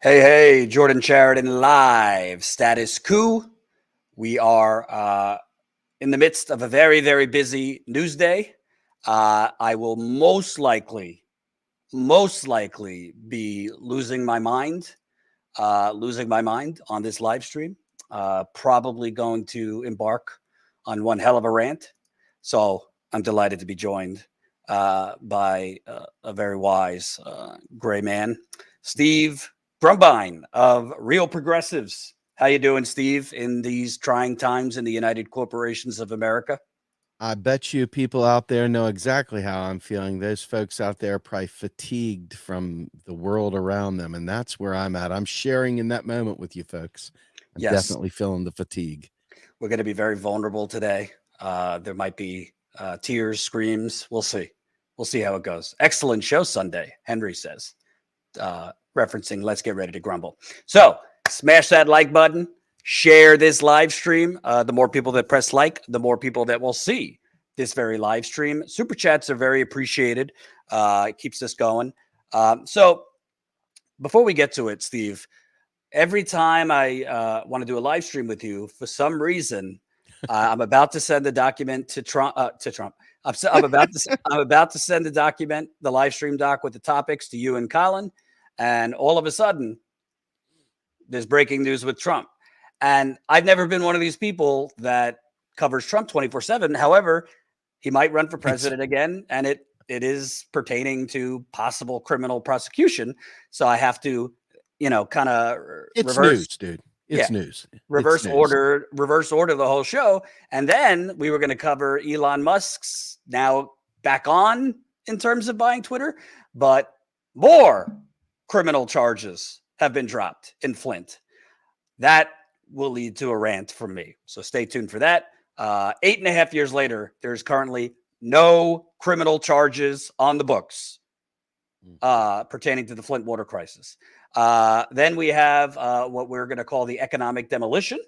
Hey, Jordan Sheridan live. Status Coup. We are in the midst of a very, very busy news day. I will most likely be losing my mind on this live stream. Probably going to embark on one hell of a rant. So I'm delighted to be joined by a very wise gray man, Steve Grumbine of Real Progressives. How you doing, Steve, in these trying times in the United Corporations of America? I bet you people out there know exactly how I'm feeling. Those folks out there are probably fatigued from the world around them, and that's where I'm at. I'm sharing in that moment with you folks. I'm Yes, definitely feeling the fatigue. we're going to be very vulnerable today. There might be tears, screams. We'll see. We'll see how it goes. Excellent show Sunday, Henry says, referencing Let's Get Ready to Grumble. So smash that like button. Share this live stream. The more people that press like, the more people that will see this very live stream. Super chats are very appreciated. It keeps us going. So before we get to it, Steve, every time I want to do a live stream with you, for some reason, I'm about to send the document to Trump. I'm about to send the document, the live stream doc with the topics to you and Colin, and all of a sudden, there's breaking news with Trump. And I've never been one of these people that covers Trump 24/7. However, he might run for president again, and it is pertaining to possible criminal prosecution. So I have to, kind of It's reverse. news, dude. Yeah, It's news. It's reverse news. order the whole show. And then we were going to cover Elon Musk's now back on in terms of buying Twitter, but more criminal charges have been dropped in Flint. That will lead to a rant from me. So stay tuned for that. 8.5 years later, there's currently no criminal charges on the books pertaining to the Flint water crisis. Then we have what we're going to call the economic demolition,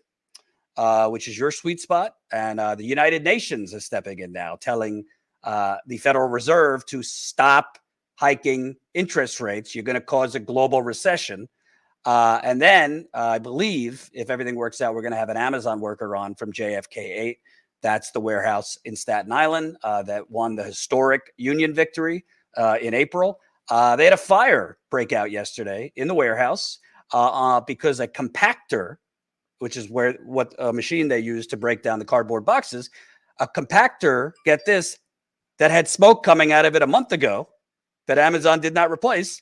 which is your sweet spot. And the United Nations is stepping in now, telling the Federal Reserve to stop hiking interest rates. You're going to cause a global recession. And then I believe if everything works out, we're going to have an Amazon worker on from JFK 8. That's the warehouse in Staten Island that won the historic union victory in April. They had a fire break out yesterday in the warehouse because a compactor, which is what a machine they use to break down the cardboard boxes, a compactor, get this, that had smoke coming out of it a month ago that Amazon did not replace.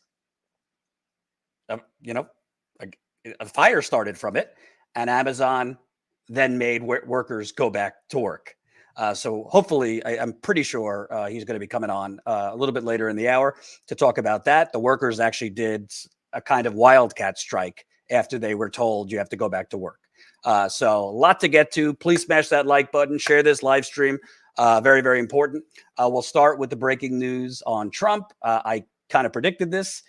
A fire started from it, and Amazon then made workers go back to work. So hopefully, I'm pretty sure he's going to be coming on a little bit later in the hour to talk about that. The workers actually did a kind of wildcat strike after they were told you have to go back to work. So a lot to get to. Please smash that like button. Share this live stream. Very, very important. We'll start with the breaking news on Trump. I kind of predicted this.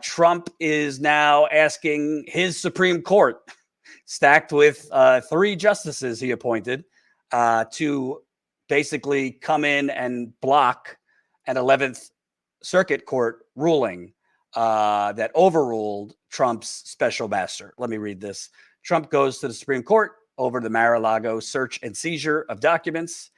Trump is now asking his Supreme Court, stacked with 3 justices he appointed, to basically come in and block an 11th Circuit Court ruling that overruled Trump's special master. Let me read this. Trump goes to the Supreme Court over the Mar-a-Lago search and seizure of documents.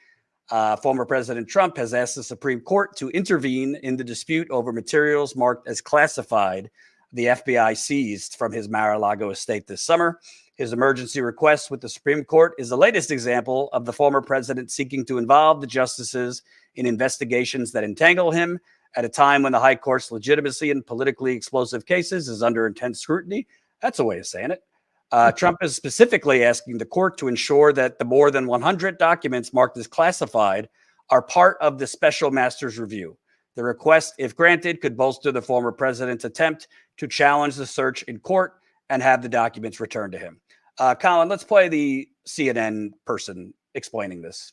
Former President Trump has asked the Supreme Court to intervene in the dispute over materials marked as classified the FBI seized from his Mar-a-Lago estate this summer. His emergency request with the Supreme Court is the latest example of the former president seeking to involve the justices in investigations that entangle him at a time when the high court's legitimacy in politically explosive cases is under intense scrutiny. That's a way of saying it. Trump is specifically asking the court to ensure that the more than 100 documents marked as classified are part of the special master's review. The request, if granted, could bolster the former president's attempt to challenge the search in court and have the documents returned to him. Colin, let's play the CNN person explaining this.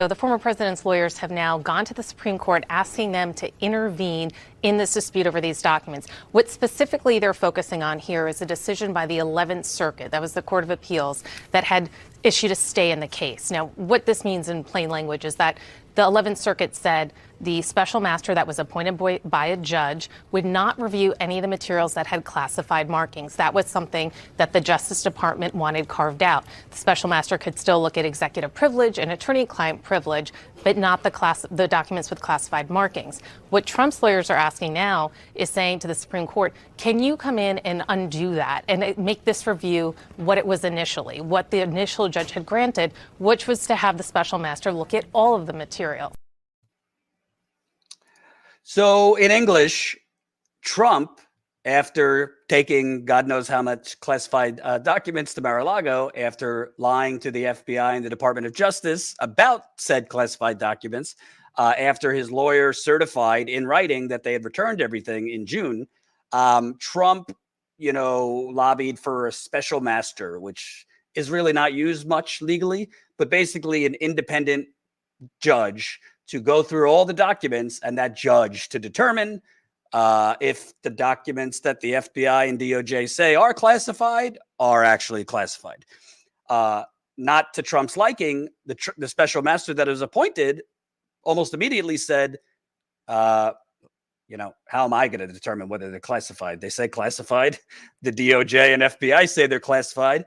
So the former president's lawyers have now gone to the Supreme Court asking them to intervene in this dispute over these documents. What specifically they're focusing on here is a decision by the 11th Circuit, that was the Court of Appeals, that had issued a stay in the case. Now, what this means in plain language is that the 11th Circuit said the special master that was appointed by a judge would not review any of the materials that had classified markings. That was something that the Justice Department wanted carved out. The special master could still look at executive privilege and attorney-client privilege, but not the documents with classified markings. What Trump's lawyers are asking now is saying to the Supreme Court, can you come in and undo that and make this review what it was initially, what the initial judge had granted, which was to have the special master look at all of the material. So in English, Trump, after taking God knows how much classified documents to Mar-a-Lago, after lying to the FBI and the Department of Justice about said classified documents, after his lawyer certified in writing that they had returned everything in June, Trump, lobbied for a special master, which is really not used much legally, but basically an independent judge to go through all the documents and that judge to determine if the documents that the FBI and DOJ say are classified are actually classified. Not to Trump's liking, the special master that is appointed almost immediately said, how am I going to determine whether they're classified? They say classified. The DOJ and FBI say they're classified,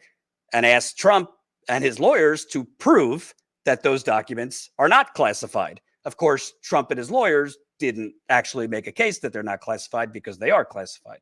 and asked Trump and his lawyers to prove that those documents are not classified. Of course, Trump and his lawyers didn't actually make a case that they're not classified because they are classified.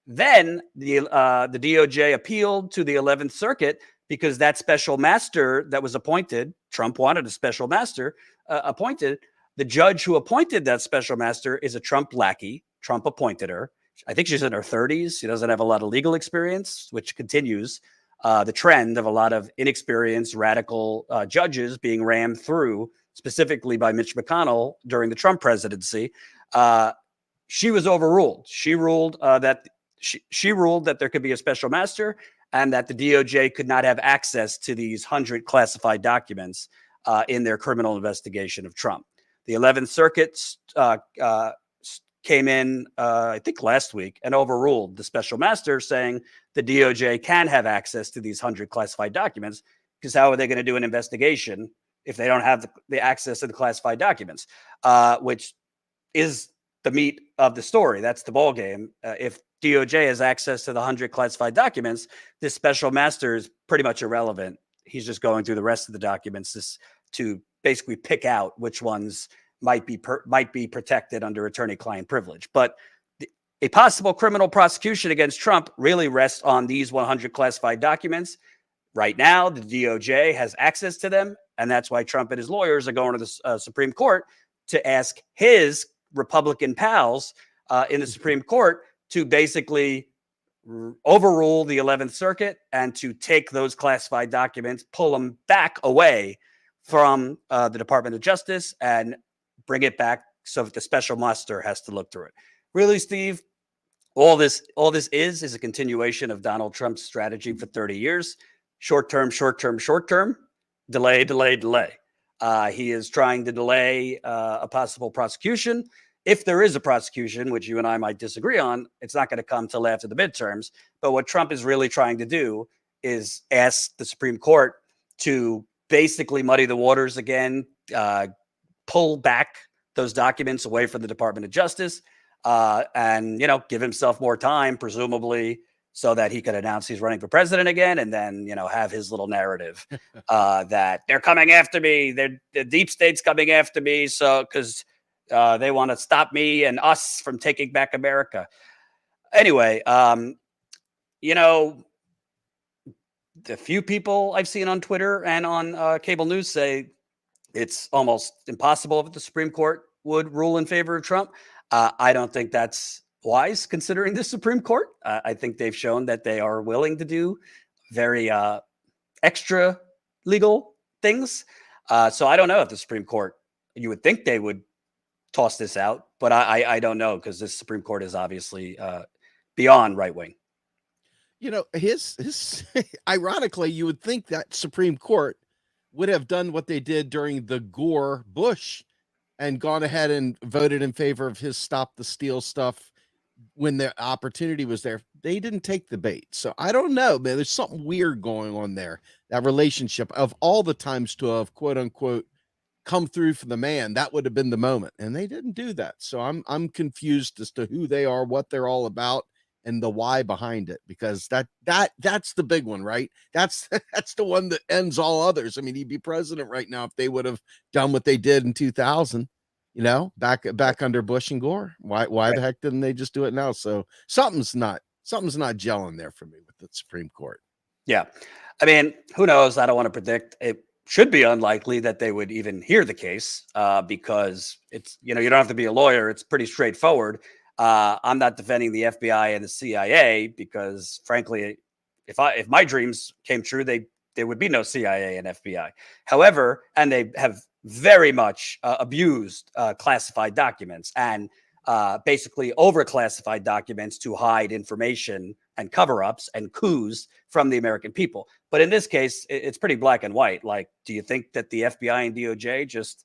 Then the DOJ appealed to the 11th Circuit because that special master that was appointed, Trump wanted a special master appointed. The judge who appointed that special master is a Trump lackey. Trump appointed her. I think she's in her 30s. She doesn't have a lot of legal experience, which continues the trend of a lot of inexperienced radical judges being rammed through, specifically by Mitch McConnell during the Trump presidency. She was overruled. She ruled that there could be a special master and that the DOJ could not have access to these 100 classified documents in their criminal investigation of Trump. The 11th Circuit came in, I think last week, and overruled the special master, saying the DOJ can have access to these 100 classified documents, because how are they going to do an investigation if they don't have the access to the classified documents, which is the meat of the story. That's the ball game. If DOJ has access to the 100 classified documents, this special master is pretty much irrelevant. He's just going through the rest of the documents to basically pick out which ones might be protected under attorney-client privilege. But a possible criminal prosecution against Trump really rests on these 100 classified documents. Right now, the DOJ has access to them, and that's why Trump and his lawyers are going to the Supreme Court to ask his Republican pals in the Supreme Court to basically overrule the 11th Circuit and to take those classified documents, pull them back away from the Department of Justice and bring it back so that the special master has to look through it. Really, Steve, all this is a continuation of Donald Trump's strategy for 30 years. Short term, delay, delay, delay. He is trying to delay a possible prosecution. If there is a prosecution, which you and I might disagree on, it's not going to come till after the midterms. But what Trump is really trying to do is ask the Supreme Court to basically muddy the waters again, pull back those documents away from the Department of Justice, and give himself more time, presumably, so that he could announce he's running for president again, and then have his little narrative that they're coming after me, the deep state's coming after me, so because they want to stop me and us from taking back America. Anyway, the few people I've seen on Twitter and on cable news say it's almost impossible that the Supreme Court would rule in favor of Trump. I don't think that's wise considering the Supreme Court. I think they've shown that they are willing to do very extra legal things. So I don't know if the Supreme Court, you would think they would toss this out, but I don't know, because the Supreme Court is obviously beyond right wing. His ironically, you would think that Supreme Court would have done what they did during the Gore Bush and gone ahead and voted in favor of his stop the steal stuff when the opportunity was there. They didn't take the bait. So I don't know, man. There's something weird going on there. That relationship, of all the times to have quote unquote come through for the man, that would have been the moment. And they didn't do that. So I'm confused as to who they are, what they're all about, and the why behind it, because that's the big one, right? That's that's the one that ends all others. I mean, he'd be president right now if they would have done what they did in 2000, back under Bush and Gore. Why the heck didn't they just do it now? So something's not gelling there for me with the Supreme Court. Yeah. I mean, who knows? I don't want to predict. It should be unlikely that they would even hear the case because it's, you don't have to be a lawyer. It's pretty straightforward. I'm not defending the FBI and the CIA because, frankly, if my dreams came true, there would be no CIA and FBI. However, and they have very much abused classified documents and basically overclassified documents to hide information and cover-ups and coups from the American people. But in this case, it's pretty black and white. Like, do you think that the FBI and DOJ just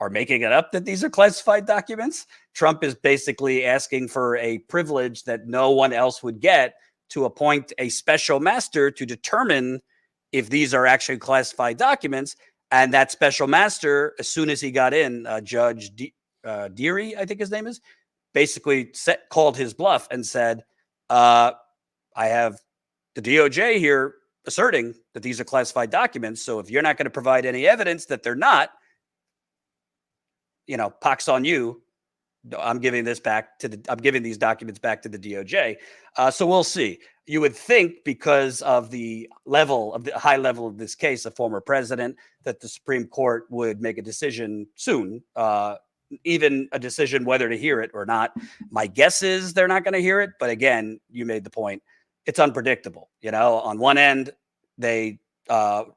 are making it up that these are classified documents? Trump is basically asking for a privilege that no one else would get to appoint a special master to determine if these are actually classified documents. And that special master, as soon as he got in, Judge Deary, I think his name is, basically called his bluff and said, I have the DOJ here asserting that these are classified documents. So if you're not going to provide any evidence that they're not, pox on you. I'm giving these documents back to the DOJ. So we'll see. You would think because of the high level of this case, a former president, that the Supreme Court would make a decision soon, even a decision whether to hear it or not. My guess is they're not going to hear it. But again, you made the point. It's unpredictable. On one end, they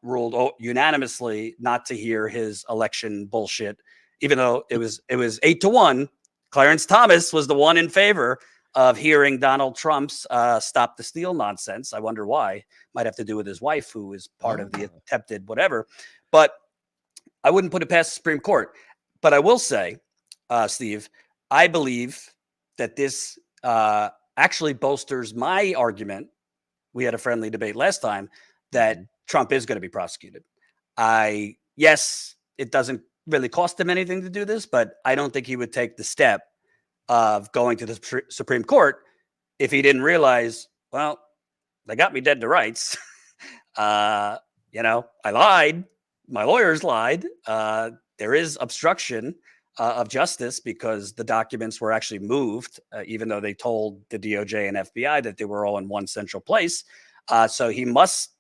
ruled unanimously not to hear his election bullshit, even though it was 8-1. Clarence Thomas was the one in favor of hearing Donald Trump's stop the steal nonsense. I wonder why. Might have to do with his wife, who is part of the attempted whatever. But I wouldn't put it past the Supreme Court. But I will say, Steve, I believe that this actually bolsters my argument. We had a friendly debate last time that Trump is going to be prosecuted. Yes, it doesn't really cost him anything to do this, but I don't think he would take the step of going to the Supreme Court if he didn't realize, well, they got me dead to rights. I lied. My lawyers lied. There is obstruction of justice because the documents were actually moved, even though they told the DOJ and FBI that they were all in one central place. So he must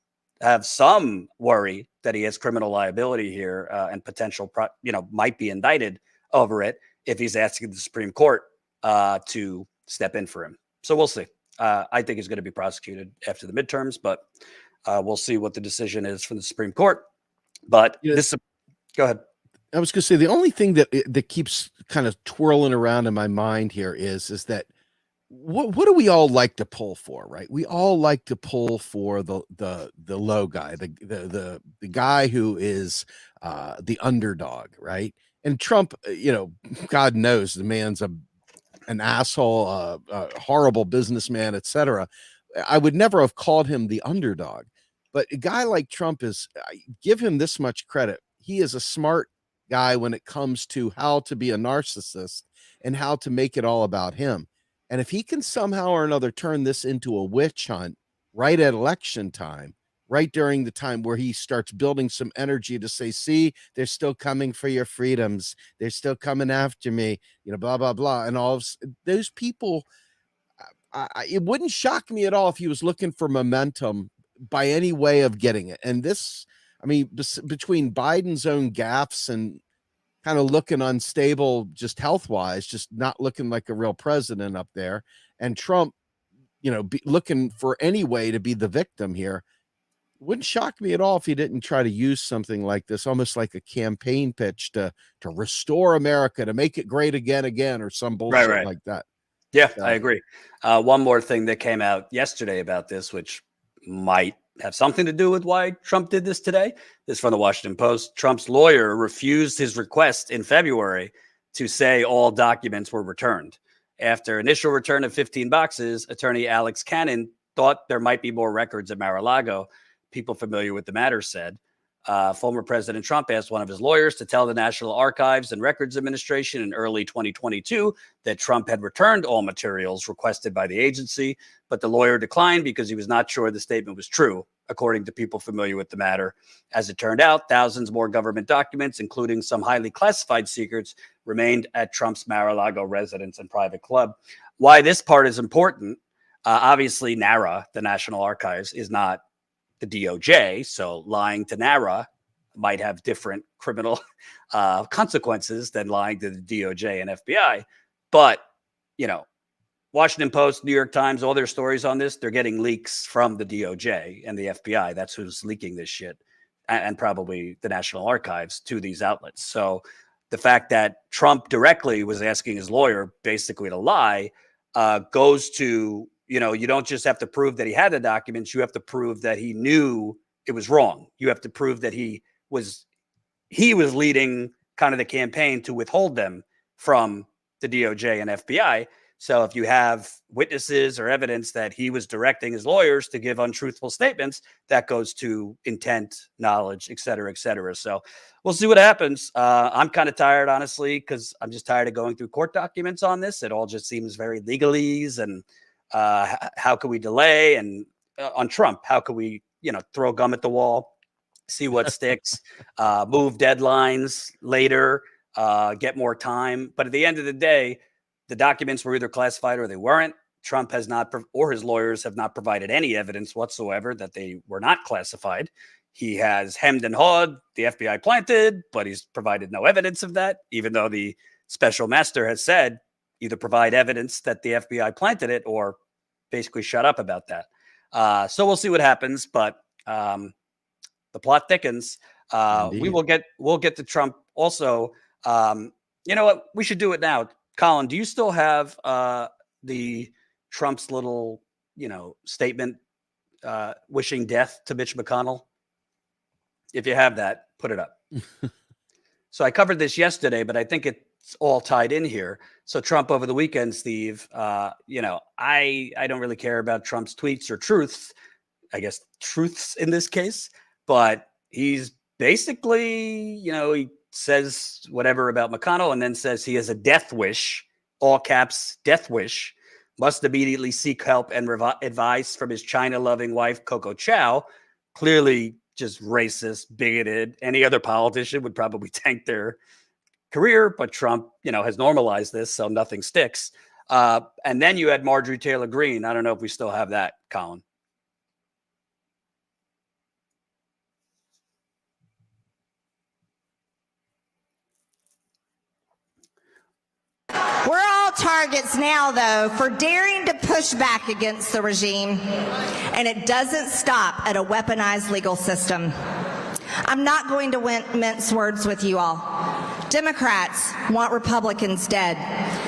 have some worry that he has criminal liability here and potential, might be indicted over it if he's asking the Supreme Court to step in for him. So we'll see. I think he's going to be prosecuted after the midterms, but we'll see what the decision is from the Supreme Court. But go ahead. I was going to say the only thing that keeps kind of twirling around in my mind here is that what do we all like to pull for, right? We all like to pull for the low guy, the guy who is the underdog, right? And Trump, God knows the man's an asshole, a horrible businessman, etc. I would never have called him the underdog, but a guy like Trump give him this much credit. He is a smart guy when it comes to how to be a narcissist and how to make it all about him. And if he can somehow or another turn this into a witch hunt right at election time, right during the time where he starts building some energy to say, see, they're still coming for your freedoms. They're still coming after me, blah, blah, blah. And all of those people, it wouldn't shock me at all if he was looking for momentum by any way of getting it. And this, between Biden's own gaffes and kind of looking unstable, just health-wise, just not looking like a real president up there, and Trump, looking for any way to be the victim here, wouldn't shock me at all if he didn't try to use something like this, almost like a campaign pitch to restore America, to make it great again, or some bullshit like that. Yeah, I agree. One more thing that came out yesterday about this, which might have something to do with why Trump did this today. This is from the Washington Post. Trump's lawyer refused his request in February to say all documents were returned. After initial return of 15 boxes, attorney Alex Cannon thought there might be more records at Mar-a-Lago. People familiar with the matter said. Former President Trump asked one of his lawyers to tell the National Archives and Records Administration in early 2022 that Trump had returned all materials requested by the agency, but the lawyer declined because he was not sure the statement was true, according to people familiar with the matter. As it turned out, thousands more government documents, including some highly classified secrets, remained at Trump's Mar-a-Lago residence and private club. Why this part is important, obviously NARA, the National Archives, is not the DOJ, so lying to NARA might have different criminal consequences than lying to the DOJ and FBI. But, you know, Washington Post, New York Times, all their stories on this, they're getting leaks from the DOJ and the FBI. That's who's leaking this shit, and probably the National Archives to these outlets. So the fact that Trump directly was asking his lawyer basically to lie goes to, you know, you don't just have to prove that he had the documents. You have to prove that he knew it was wrong. You have to prove that he was leading kind of the campaign to withhold them from the DOJ and FBI. So if you have witnesses or evidence that he was directing his lawyers to give untruthful statements, that goes to intent, knowledge, et cetera, et cetera. So we'll see what happens. I'm kind of tired, honestly, because I'm just tired of going through court documents on this. It all just seems very legalese, and how can we delay? And on Trump, how can we, you know, throw gum at the wall, see what sticks, move deadlines later, get more time. But at the end of the day, the documents were either classified or they weren't. Trump has not, or his lawyers have not provided any evidence whatsoever that they were not classified. He has hemmed and hawed, the FBI planted, but he's provided no evidence of that, even though the special master has said either provide evidence that the FBI planted it or basically shut up about that. So we'll see what happens, but the plot thickens. We'll get to Trump also. You know what? We should do it now. Colin, do you still have the Trump's little, you know, statement wishing death to Mitch McConnell? If you have that, put it up. So I covered this yesterday, but I think it's all tied in here. So Trump over the weekend, Steve, you know, I don't really care about Trump's tweets or truths, I guess truths in this case, but he's basically, you know, he says whatever about McConnell and then says he has a death wish, all caps, death wish, must immediately seek help and advice from his China-loving wife, Coco Chow. Clearly just racist, bigoted. Any other politician would probably tank their career, but Trump, you know, has normalized this, so nothing sticks. And then you had Marjorie Taylor Greene. I don't know if we still have that, Colin. We're all targets now, though, for daring to push back against the regime, and it doesn't stop at a weaponized legal system. I'm not going to mince words with you all. Democrats want Republicans dead,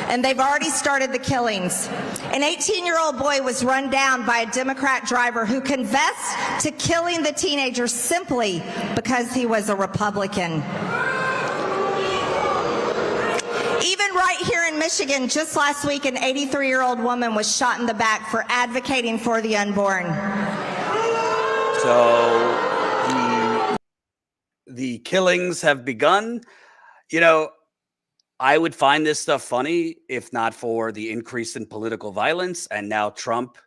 and they've already started the killings. An 18-year-old boy was run down by a Democrat driver who confessed to killing the teenager simply because he was a Republican. Even right here in Michigan, just last week, an 83-year-old woman was shot in the back for advocating for the unborn. So the killings have begun. You know, I would find this stuff funny if not for the increase in political violence. And now Trump,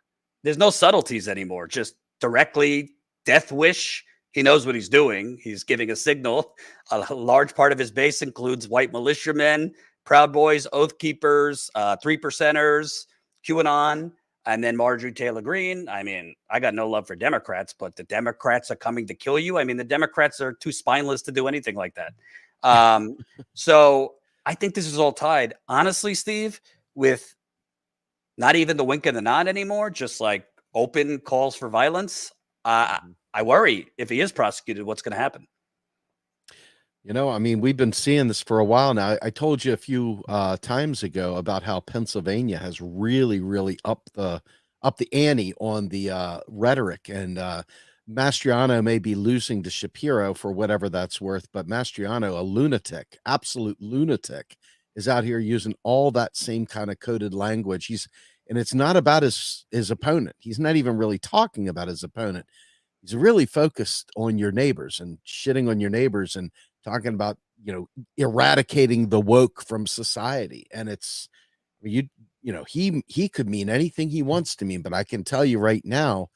there's no subtleties anymore, just directly death wish. He knows what he's doing. He's giving a signal. A large part of his base includes white militiamen, Proud Boys, Oath Keepers, 3%ers, QAnon, and then Marjorie Taylor Greene. I mean, I got no love for Democrats, but the Democrats are coming to kill you. I mean, the Democrats are too spineless to do anything like that. So I think this is all tied, honestly, Steve, with not even the wink and the nod anymore, just like open calls for violence. I worry if he is prosecuted, what's going to happen? You know, I mean, we've been seeing this for a while now. I told you a few times ago about how Pennsylvania has really, really upped the ante on the rhetoric, and Mastriano may be losing to Shapiro for whatever that's worth, but Mastriano, a lunatic, absolute lunatic, is out here using all that same kind of coded language. And it's not about his opponent. He's not even really talking about his opponent. He's really focused on your neighbors and shitting on your neighbors and talking about, eradicating the woke from society. And it's he could mean anything he wants to mean, but I can tell you right now,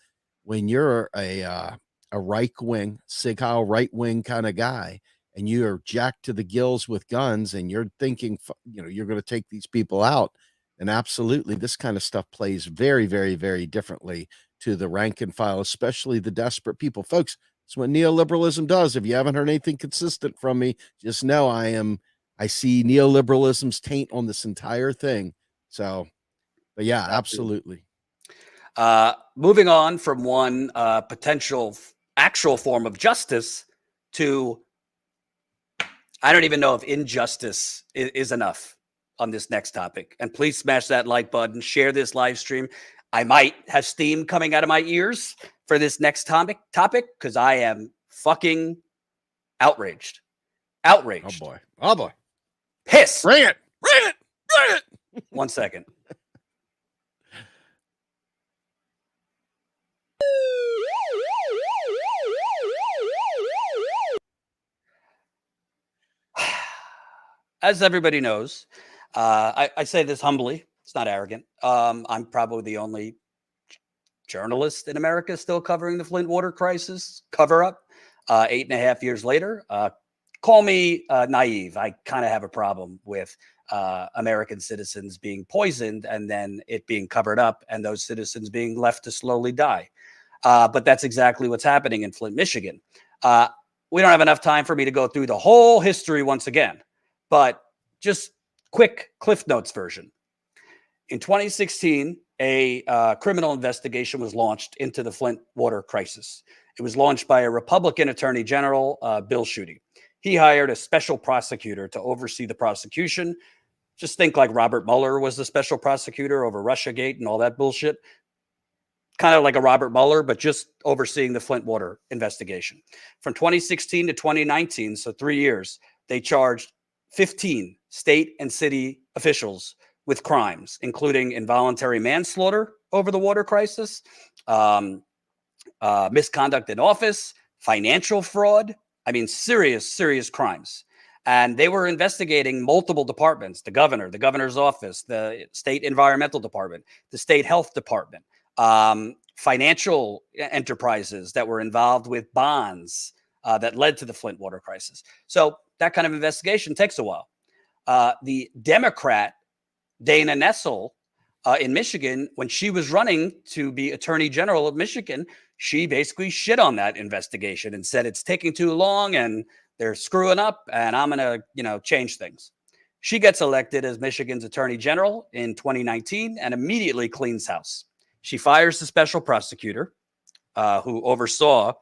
when you're a right wing, Sig Heil right wing kind of guy, and you are jacked to the gills with guns, and you're thinking, you're going to take these people out, and absolutely, this kind of stuff plays very, very, very differently to the rank and file, especially the desperate people, folks. It's what neoliberalism does. If you haven't heard anything consistent from me, just know I see neoliberalism's taint on this entire thing. So, but yeah, absolutely. Moving on from one potential actual form of justice to, I don't even know if injustice is enough on this next topic. And please smash that like button, share this live stream. I might have steam coming out of my ears for this next topic because I am fucking outraged. Outraged. Oh boy. Pissed. Bring it. 1 second. As everybody knows, I say this humbly. It's not arrogant. I'm probably the only journalist in America still covering the Flint water crisis cover up 8.5 years later. Call me naive. I kind of have a problem with American citizens being poisoned and then it being covered up and those citizens being left to slowly die. But that's exactly what's happening in Flint, Michigan. We don't have enough time for me to go through the whole history once again, but just quick Cliff Notes version. In 2016, a criminal investigation was launched into the Flint water crisis. It was launched by a Republican Attorney General, Bill Schuette. He hired a special prosecutor to oversee the prosecution. Just think like Robert Mueller was the special prosecutor over Russiagate and all that bullshit. Kind of like a Robert Mueller, but just overseeing the Flint water investigation. From 2016 to 2019, so 3 years, they charged 15 state and city officials with crimes, including involuntary manslaughter over the water crisis, misconduct in office, financial fraud. I mean, serious crimes. And they were investigating multiple departments, the governor, the governor's office, the state environmental department, the state health department, financial enterprises that were involved with bonds that led to the Flint water crisis. So that kind of investigation takes a while. The Democrat Dana Nessel in Michigan, when she was running to be Attorney General of Michigan, she basically shit on that investigation and said it's taking too long and they're screwing up and I'm going to, change things. She gets elected as Michigan's Attorney General in 2019 and immediately cleans house. She fires the special prosecutor who oversaw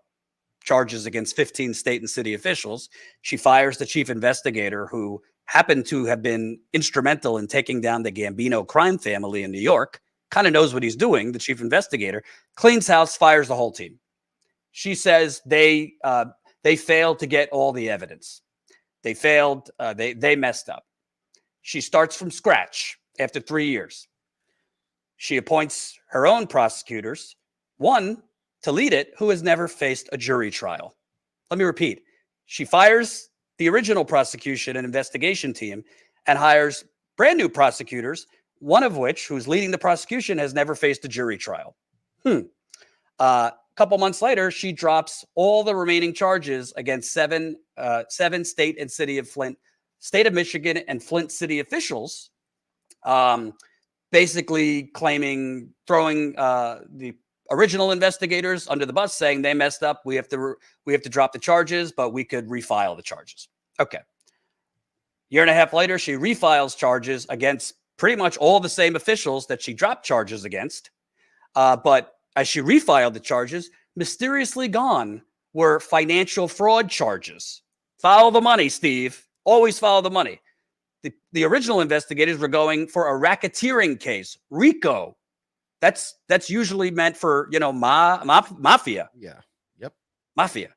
charges against 15 state and city officials. She fires the chief investigator who happened to have been instrumental in taking down the Gambino crime family in New York, kind of knows what he's doing, the chief investigator, cleans house, fires the whole team. She says they failed to get all the evidence. They failed. They messed up. She starts from scratch after 3 years. She appoints her own prosecutors, one to lead it, who has never faced a jury trial. Let me repeat. She fires the original prosecution and investigation team and hires brand new prosecutors, one of which, who's leading the prosecution, has never faced a jury trial. A couple months later, she drops all the remaining charges against seven state and city of Flint, state of Michigan and Flint city officials, basically throwing the original investigators under the bus, saying they messed up. We have to drop the charges, but we could refile the charges. Okay. Year and a half later, she refiles charges against pretty much all the same officials that she dropped charges against. But as she refiled the charges, mysteriously gone were financial fraud charges. Follow the money, Steve. Always follow the money. The original investigators were going for a racketeering case, RICO. That's usually meant for, mafia. Yeah. Yep. Mafia.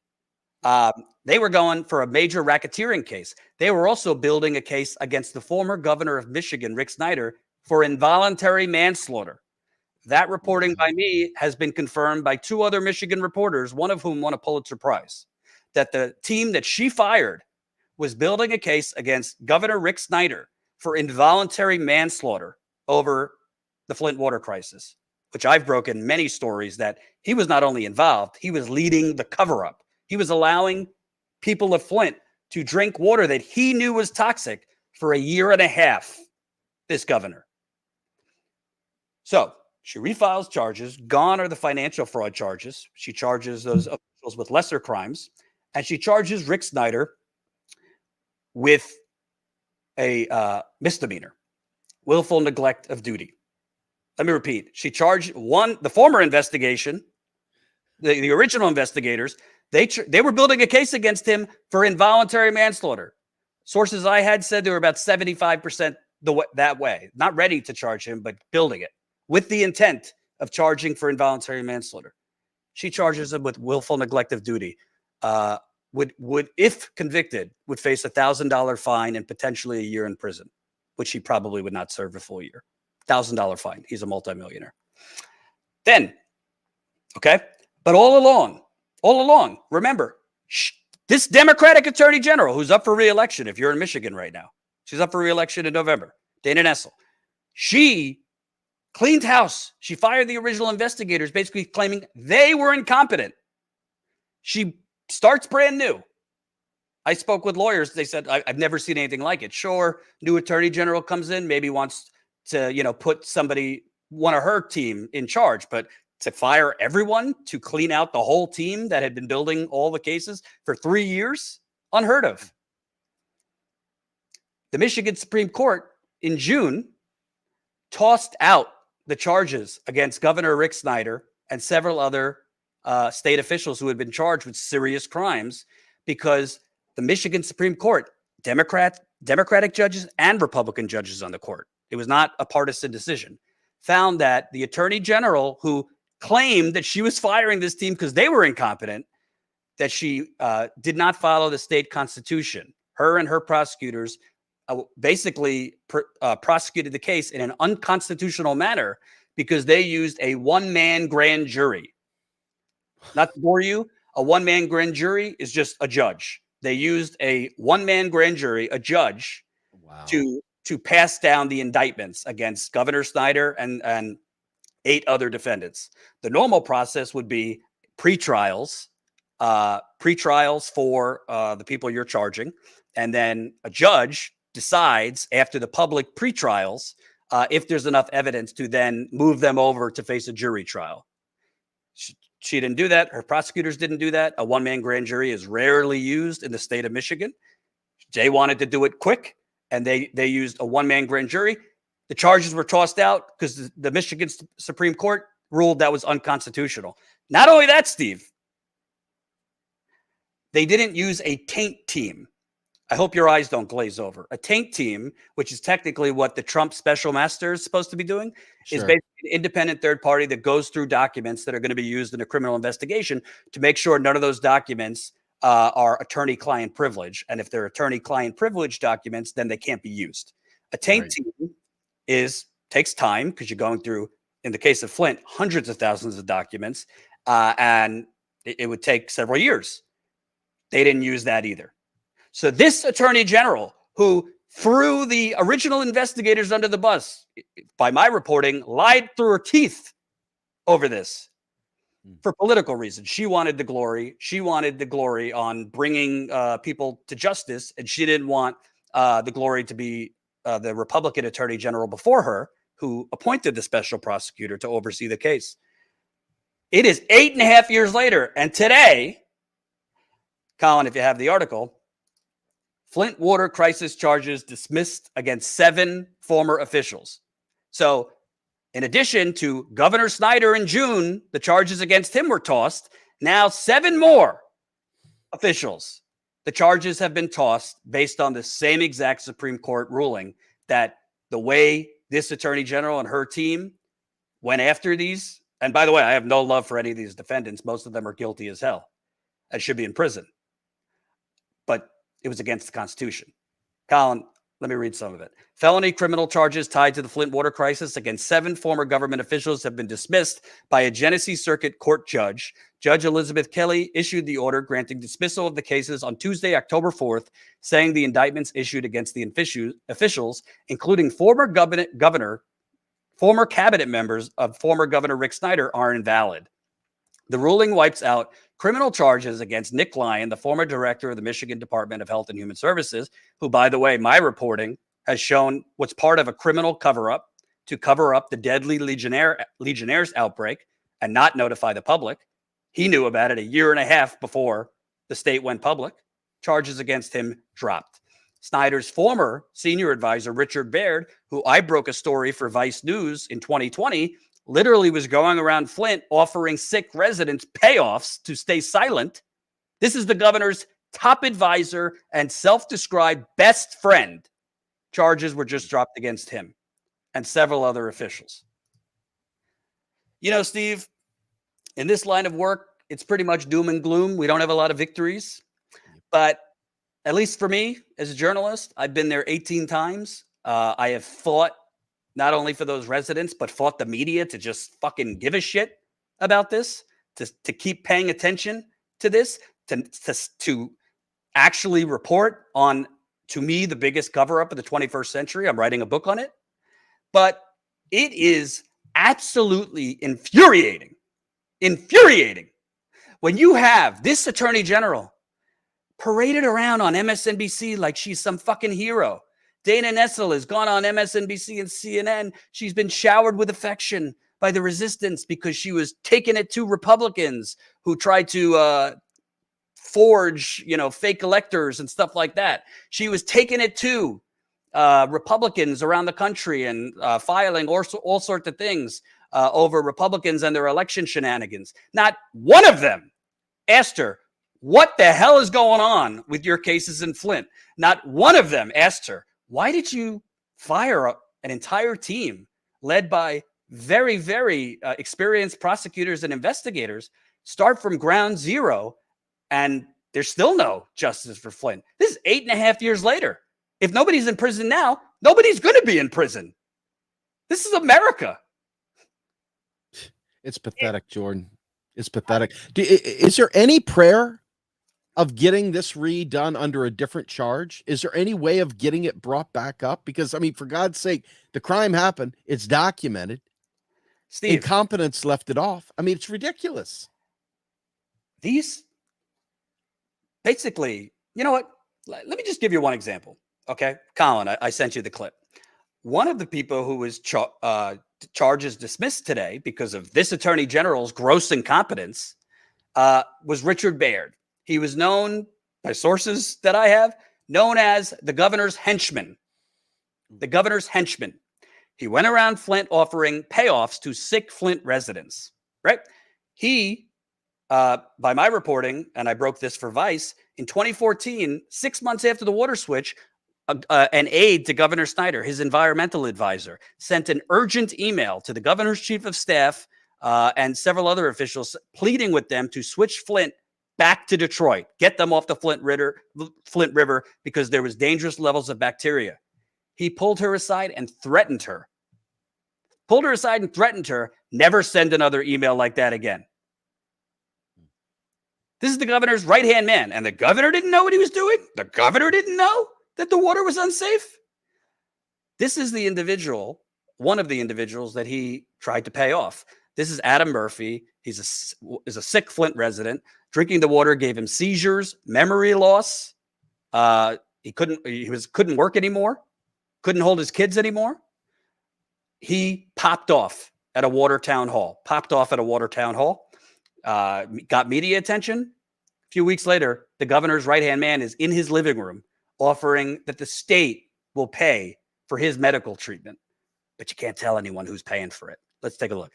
They were going for a major racketeering case. They were also building a case against the former governor of Michigan, Rick Snyder, for involuntary manslaughter. That reporting by me has been confirmed by 2 other Michigan reporters, one of whom won a Pulitzer Prize, that the team that she fired was building a case against Governor Rick Snyder for involuntary manslaughter over the Flint water crisis, which I've broken many stories that he was not only involved, he was leading the cover-up. He was allowing people of Flint to drink water that he knew was toxic for a year and a half, this governor. So she refiles charges. Gone are the financial fraud charges. She charges those officials with lesser crimes, and she charges Rick Snyder with a misdemeanor, willful neglect of duty. Let me repeat. She charged the former investigation, the original investigators, they were building a case against him for involuntary manslaughter. Sources I had said they were about 75% that way, not ready to charge him, but building it with the intent of charging for involuntary manslaughter. She charges him with willful neglect of duty. Would if convicted, would face $1,000 fine and potentially a year in prison, which he probably would not serve a full year. $1,000 fine. He's a multimillionaire. Then, okay, but all along, remember, this Democratic Attorney General who's up for re-election, if you're in Michigan right now, she's up for re-election in November, Dana Nessel, she cleaned house. She fired the original investigators, basically claiming they were incompetent. She starts brand new. I spoke with lawyers. They said, I've never seen anything like it. Sure, new attorney general comes in, maybe wants to, put one of her team in charge, but to fire everyone, to clean out the whole team that had been building all the cases for 3 years, unheard of. The Michigan Supreme Court in June tossed out the charges against Governor Rick Snyder and several other state officials who had been charged with serious crimes because the Michigan Supreme Court, Democratic judges and Republican judges on the court, it was not a partisan decision, found that the attorney general who claimed that she was firing this team because they were incompetent, that she did not follow the state constitution. Her and her prosecutors basically prosecuted the case in an unconstitutional manner because they used a one-man grand jury. Not to bore you, a one-man grand jury is just a judge. They used a one-man grand jury, a judge, Wow. to pass down the indictments against Governor Snyder and 8 other defendants. The normal process would be pretrials for the people you're charging, and then a judge decides after the public pretrials if there's enough evidence to then move them over to face a jury trial. She didn't do that. Her prosecutors didn't do that. A one-man grand jury is rarely used in the state of Michigan. They wanted to do it quick, and they used a one-man grand jury. The charges were tossed out because the Michigan Supreme Court ruled that was unconstitutional. Not only that, Steve, they didn't use a taint team. I hope your eyes don't glaze over. A taint team, which is technically what the Trump special master is supposed to be doing, is basically an independent third party that goes through documents that are going to be used in a criminal investigation to make sure none of those documents are attorney-client privilege. And if they're attorney-client privilege documents, then they can't be used. A taint team takes time because you're going through, in the case of Flint, hundreds of thousands of documents, and it would take several years. They didn't use that either. So this attorney general, who threw the original investigators under the bus, by my reporting, lied through her teeth over this for political reasons. She wanted the glory. She wanted the glory on bringing people to justice, and she didn't want the glory to be the Republican attorney general before her, who appointed the special prosecutor to oversee the case. It is 8.5 years later, and today, Colin, if you have the article, Flint water crisis charges dismissed against 7 former officials. So in addition to Governor Snyder in June, the charges against him were tossed. Now 7 more officials. The charges have been tossed based on the same exact Supreme Court ruling that the way this attorney general and her team went after these, and by the way, I have no love for any of these defendants. Most of them are guilty as hell and should be in prison. But it was against the Constitution. Colin, Let me read some of it. Felony criminal charges tied to the Flint water crisis against 7 former government officials have been dismissed by a Genesee Circuit Court judge. Judge Elizabeth Kelly issued the order granting dismissal of the cases on Tuesday, October 4th, saying the indictments issued against the officials, including former cabinet members of former Governor Rick Snyder, are invalid. The ruling wipes out criminal charges against Nick Lyon, the former director of the Michigan Department of Health and Human Services, who, by the way, my reporting has shown was part of a criminal cover-up to cover up the deadly Legionnaires outbreak and not notify the public. He knew about it a year and a half before the state went public. Charges against him dropped. Snyder's former senior advisor, Richard Baird, who I broke a story for Vice News in 2020, literally was going around Flint offering sick residents payoffs to stay silent. This is the governor's top advisor and self-described best friend. Charges were just dropped against him and several other officials. You know, Steve, in this line of work, it's pretty much doom and gloom. We don't have a lot of victories, but at least for me as a journalist, I've been there 18 times. I have fought not only for those residents, but fought the media to just fucking give a shit about this, to keep paying attention to this, to actually report on, to me, the biggest cover-up of the 21st century. I'm writing a book on it. But it is absolutely infuriating when you have this attorney general paraded around on MSNBC like she's some fucking hero. Dana Nessel has gone on MSNBC and CNN. She's been showered with affection by the resistance because she was taking it to Republicans who tried to forge, fake electors and stuff like that. She was taking it to Republicans around the country and filing all sorts of things over Republicans and their election shenanigans. Not one of them asked her, what the hell is going on with your cases in Flint? Not one of them asked her, why did you fire an entire team led by very, very experienced prosecutors and investigators, start from ground zero, and there's still no justice for Flint? This is 8.5 years later. If nobody's in prison now, nobody's going to be in prison. This is America. It's pathetic, Jordan. It's pathetic. Is there any prayer of getting this redone under a different charge? Is there any way of getting it brought back up? Because, I mean, for God's sake, the crime happened. It's documented. Steve, incompetence left it off. I mean, it's ridiculous. These, basically, you know what? Let me just give you one example. Okay, Colin, I sent you the clip. One of the people who was charges dismissed today because of this attorney general's gross incompetence was Richard Baird. He was known, by sources that I have, known as the governor's henchman. The governor's henchman. He went around Flint offering payoffs to sick Flint residents, right? He, by my reporting, and I broke this for Vice, in 2014, 6 months after the water switch, an aide to Governor Snyder, his environmental advisor, sent an urgent email to the governor's chief of staff and several other officials pleading with them to switch Flint back to Detroit, get them off the Flint River because there was dangerous levels of bacteria. He pulled her aside and threatened her. Never send another email like that again. This is the governor's right-hand man, and the governor didn't know what he was doing? The governor didn't know that the water was unsafe? This is the individual, one of the individuals that he tried to pay off. This is Adam Murphy. He's a sick Flint resident. Drinking the water gave him seizures, memory loss. He couldn't work anymore. Couldn't hold his kids anymore. He popped off at a water town hall. Got media attention. A few weeks later, the governor's right-hand man is in his living room offering that the state will pay for his medical treatment. But you can't tell anyone who's paying for it. Let's take a look.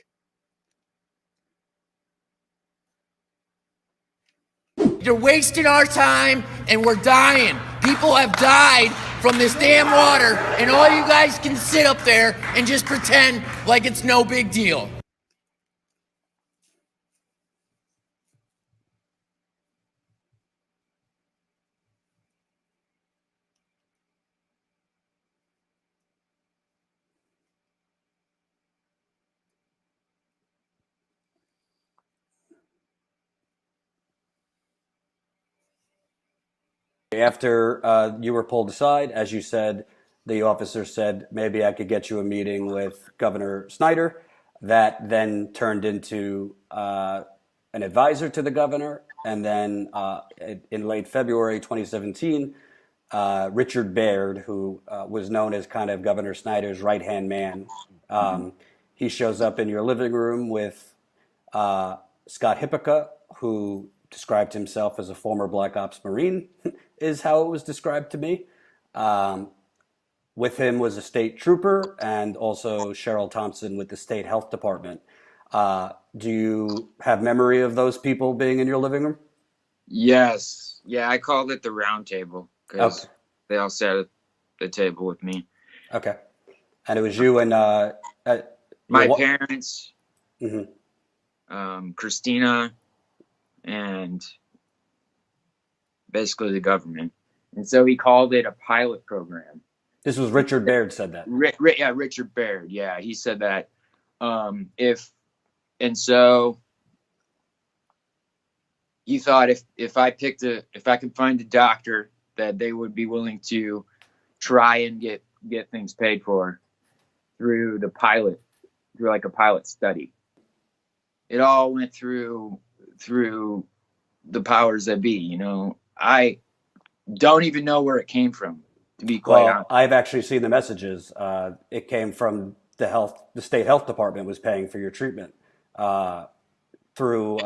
You're wasting our time, and we're dying. People have died from this damn water, and all you guys can sit up there and just pretend like it's no big deal. after you were pulled aside, as you said, the officer said, maybe I could get you a meeting with Governor Snyder. That then turned into an advisor to the governor. And then in late February 2017, Richard Baird, who was known as kind of Governor Snyder's right-hand man, he shows up in your living room with Scott Hippica, who described himself as a former Black Ops Marine, is how it was described to me. With him was a state trooper and also Cheryl Thompson with the state health department. Do you have memory of those people being in your living room? Yes. Yeah, I called it the round table because they all sat at the table with me. Okay. And it was you and my parents, Mm-hmm. Christina, and basically the government. And so he called it a pilot program. This was Richard Baird said that. Yeah, Richard Baird. Yeah, he said that. So he thought if I could find a doctor that they would be willing to try and get things paid for through like a pilot study. It all went through the powers that be, you know. I don't even know where it came from, to be quite honest. I've actually seen the messages. It came from the state health department was paying for your treatment through,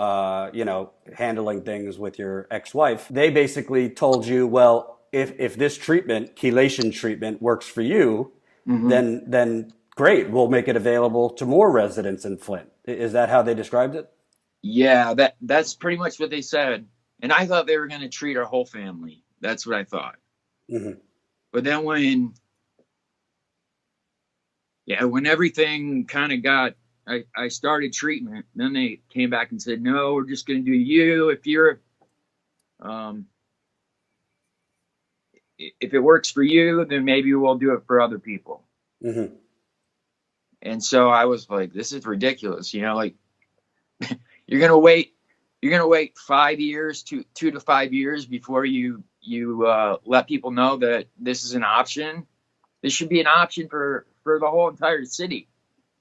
handling things with your ex-wife. They basically told you, well, if this treatment, chelation treatment, works for you, then great, we'll make it available to more residents in Flint. Is that how they described it? Yeah, that's pretty much what they said. And I thought they were going to treat our whole family. That's what I thought. Mm-hmm. But then when everything kind of I started treatment, then they came back and said, no, we're just going to do you. If it works for you, then maybe we'll do it for other people. Mm-hmm. And so I was like, this is ridiculous. You know, like you're going to wait 5 years, 2 to 5 years before you let people know that this is an option. This should be an option for the whole entire city.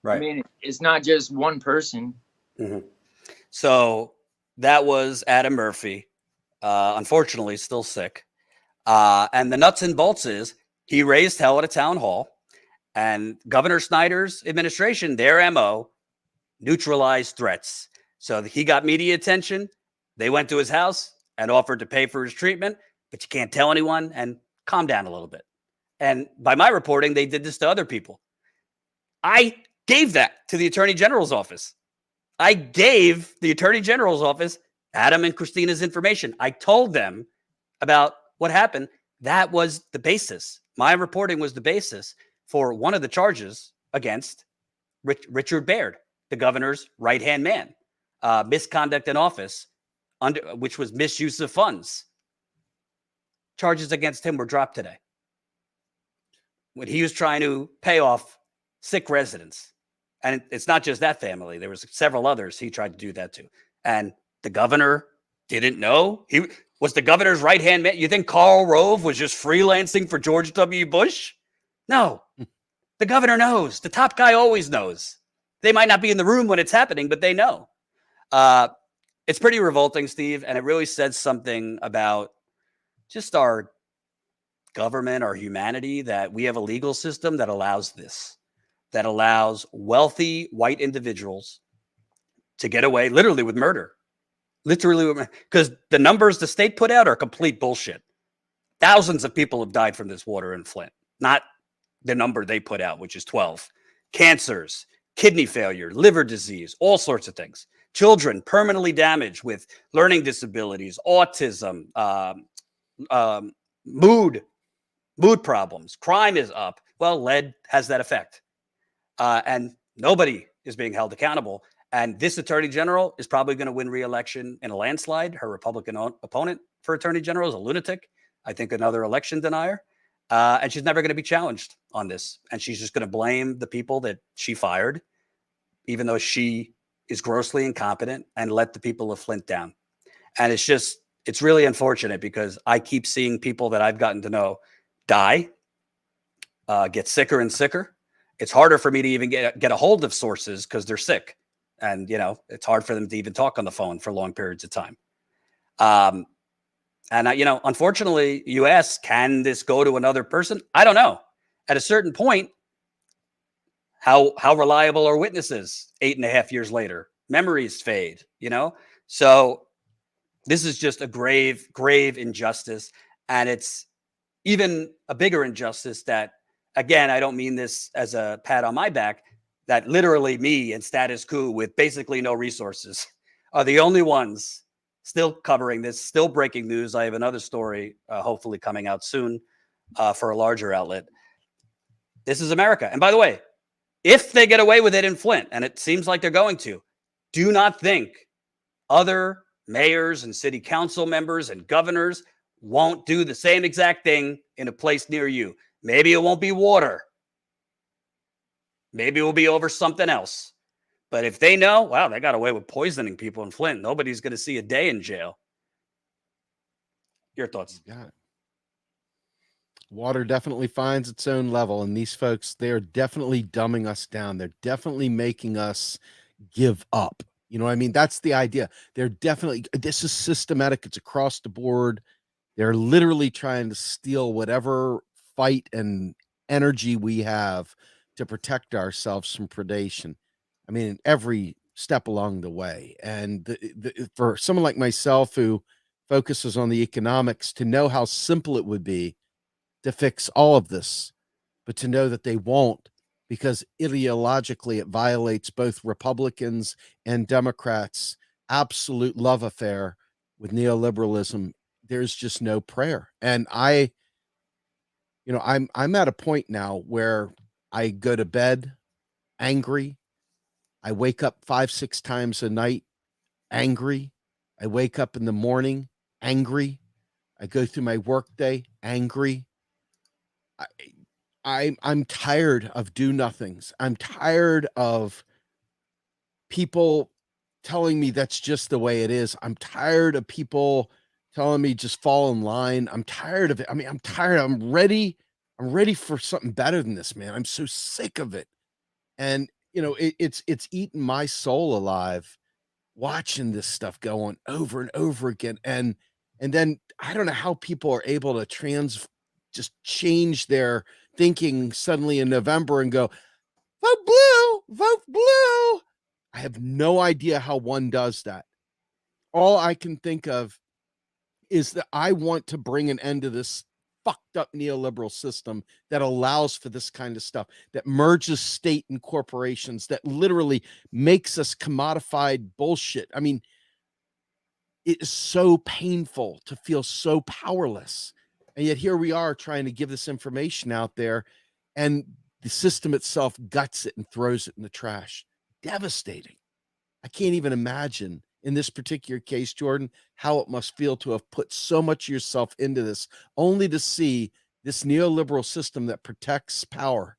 Right. I mean, it's not just one person. Mm-hmm. So that was Adam Murphy, unfortunately still sick. And the nuts and bolts is he raised hell at a town hall, and Governor Snyder's administration, their MO, neutralized threats. So he got media attention. They went to his house and offered to pay for his treatment, but you can't tell anyone and calm down a little bit. And by my reporting, they did this to other people. I gave that to the Attorney General's office. I gave the Attorney General's office Adam and Christina's information. I told them about what happened. That was the basis. My reporting was the basis for one of the charges against Richard Baird, the governor's right-hand man. Misconduct in office, which was misuse of funds. Charges against him were dropped today when he was trying to pay off sick residents. And it's not just that family. There was several others he tried to do that to. And the governor didn't know. He was the governor's right-hand man. You think Karl Rove was just freelancing for George W. Bush? No. The governor knows. The top guy always knows. They might not be in the room when it's happening, but they know. It's pretty revolting, Steve, and it really says something about just our government, our humanity, that we have a legal system that allows this, that allows wealthy white individuals to get away literally with murder. Literally, because the numbers the state put out are complete bullshit. Thousands of people have died from this water in Flint, not the number they put out, which is 12. Cancers, kidney failure, liver disease, all sorts of things. Children permanently damaged with learning disabilities, autism, mood problems. Crime is up. Well, lead has that effect. And nobody is being held accountable. And this attorney general is probably going to win re-election in a landslide. Her Republican opponent for attorney general is a lunatic. I think another election denier. And she's never going to be challenged on this. And she's just going to blame the people that she fired, even though she is grossly incompetent, and let the people of Flint down. And it's just it's really unfortunate because I keep seeing people that I've gotten to know die, get sicker and sicker. It's harder for me to even get a hold of sources because they're sick. And, it's hard for them to even talk on the phone for long periods of time. Unfortunately, you ask, can this go to another person? I don't know. At a certain point, how reliable are witnesses 8.5 years later? Memories fade, So this is just a grave, grave injustice. And it's even a bigger injustice that, again, I don't mean this as a pat on my back, that literally me and Status Coup with basically no resources are the only ones still covering this, still breaking news. I have another story, hopefully coming out soon for a larger outlet. This is America. And by the way, if they get away with it in Flint, and it seems like they're going to, do not think other mayors and city council members and governors won't do the same exact thing in a place near you. Maybe it won't be water. Maybe it will be over something else. But if they know, wow, they got away with poisoning people in Flint, nobody's going to see a day in jail. Your thoughts? Yeah. Water definitely finds its own level. And these folks, they're definitely dumbing us down. They're definitely making us give up. You know what I mean? That's the idea. They're definitely, this is systematic. It's across the board. They're literally trying to steal whatever fight and energy we have to protect ourselves from predation. I mean, every step along the way. And for someone like myself who focuses on the economics, to know how simple it would be to fix all of this, but to know that they won't, because ideologically it violates both Republicans and Democrats' absolute love affair with neoliberalism. There's just no prayer. And I'm at a point now where I go to bed angry. I wake up 5-6 times a night angry. I wake up in the morning angry. I go through my workday angry. I'm tired of do nothings. I'm tired of people telling me that's just the way it is. I'm tired of people telling me just fall in line. I'm tired of it. I mean, I'm tired. I'm ready for something better than this, man. I'm so sick of it. And it's eaten my soul alive watching this stuff go on over and over again. And then I don't know how people are able to just change their thinking suddenly in November and go, vote blue, vote blue. I have no idea how one does that. All I can think of is that I want to bring an end to this fucked up neoliberal system that allows for this kind of stuff, that merges state and corporations, that literally makes us commodified bullshit. I mean, it is so painful to feel so powerless. And yet here we are trying to give this information out there, and the system itself guts it and throws it in the trash. Devastating. I can't even imagine in this particular case, Jordan, how it must feel to have put so much of yourself into this, only to see this neoliberal system that protects power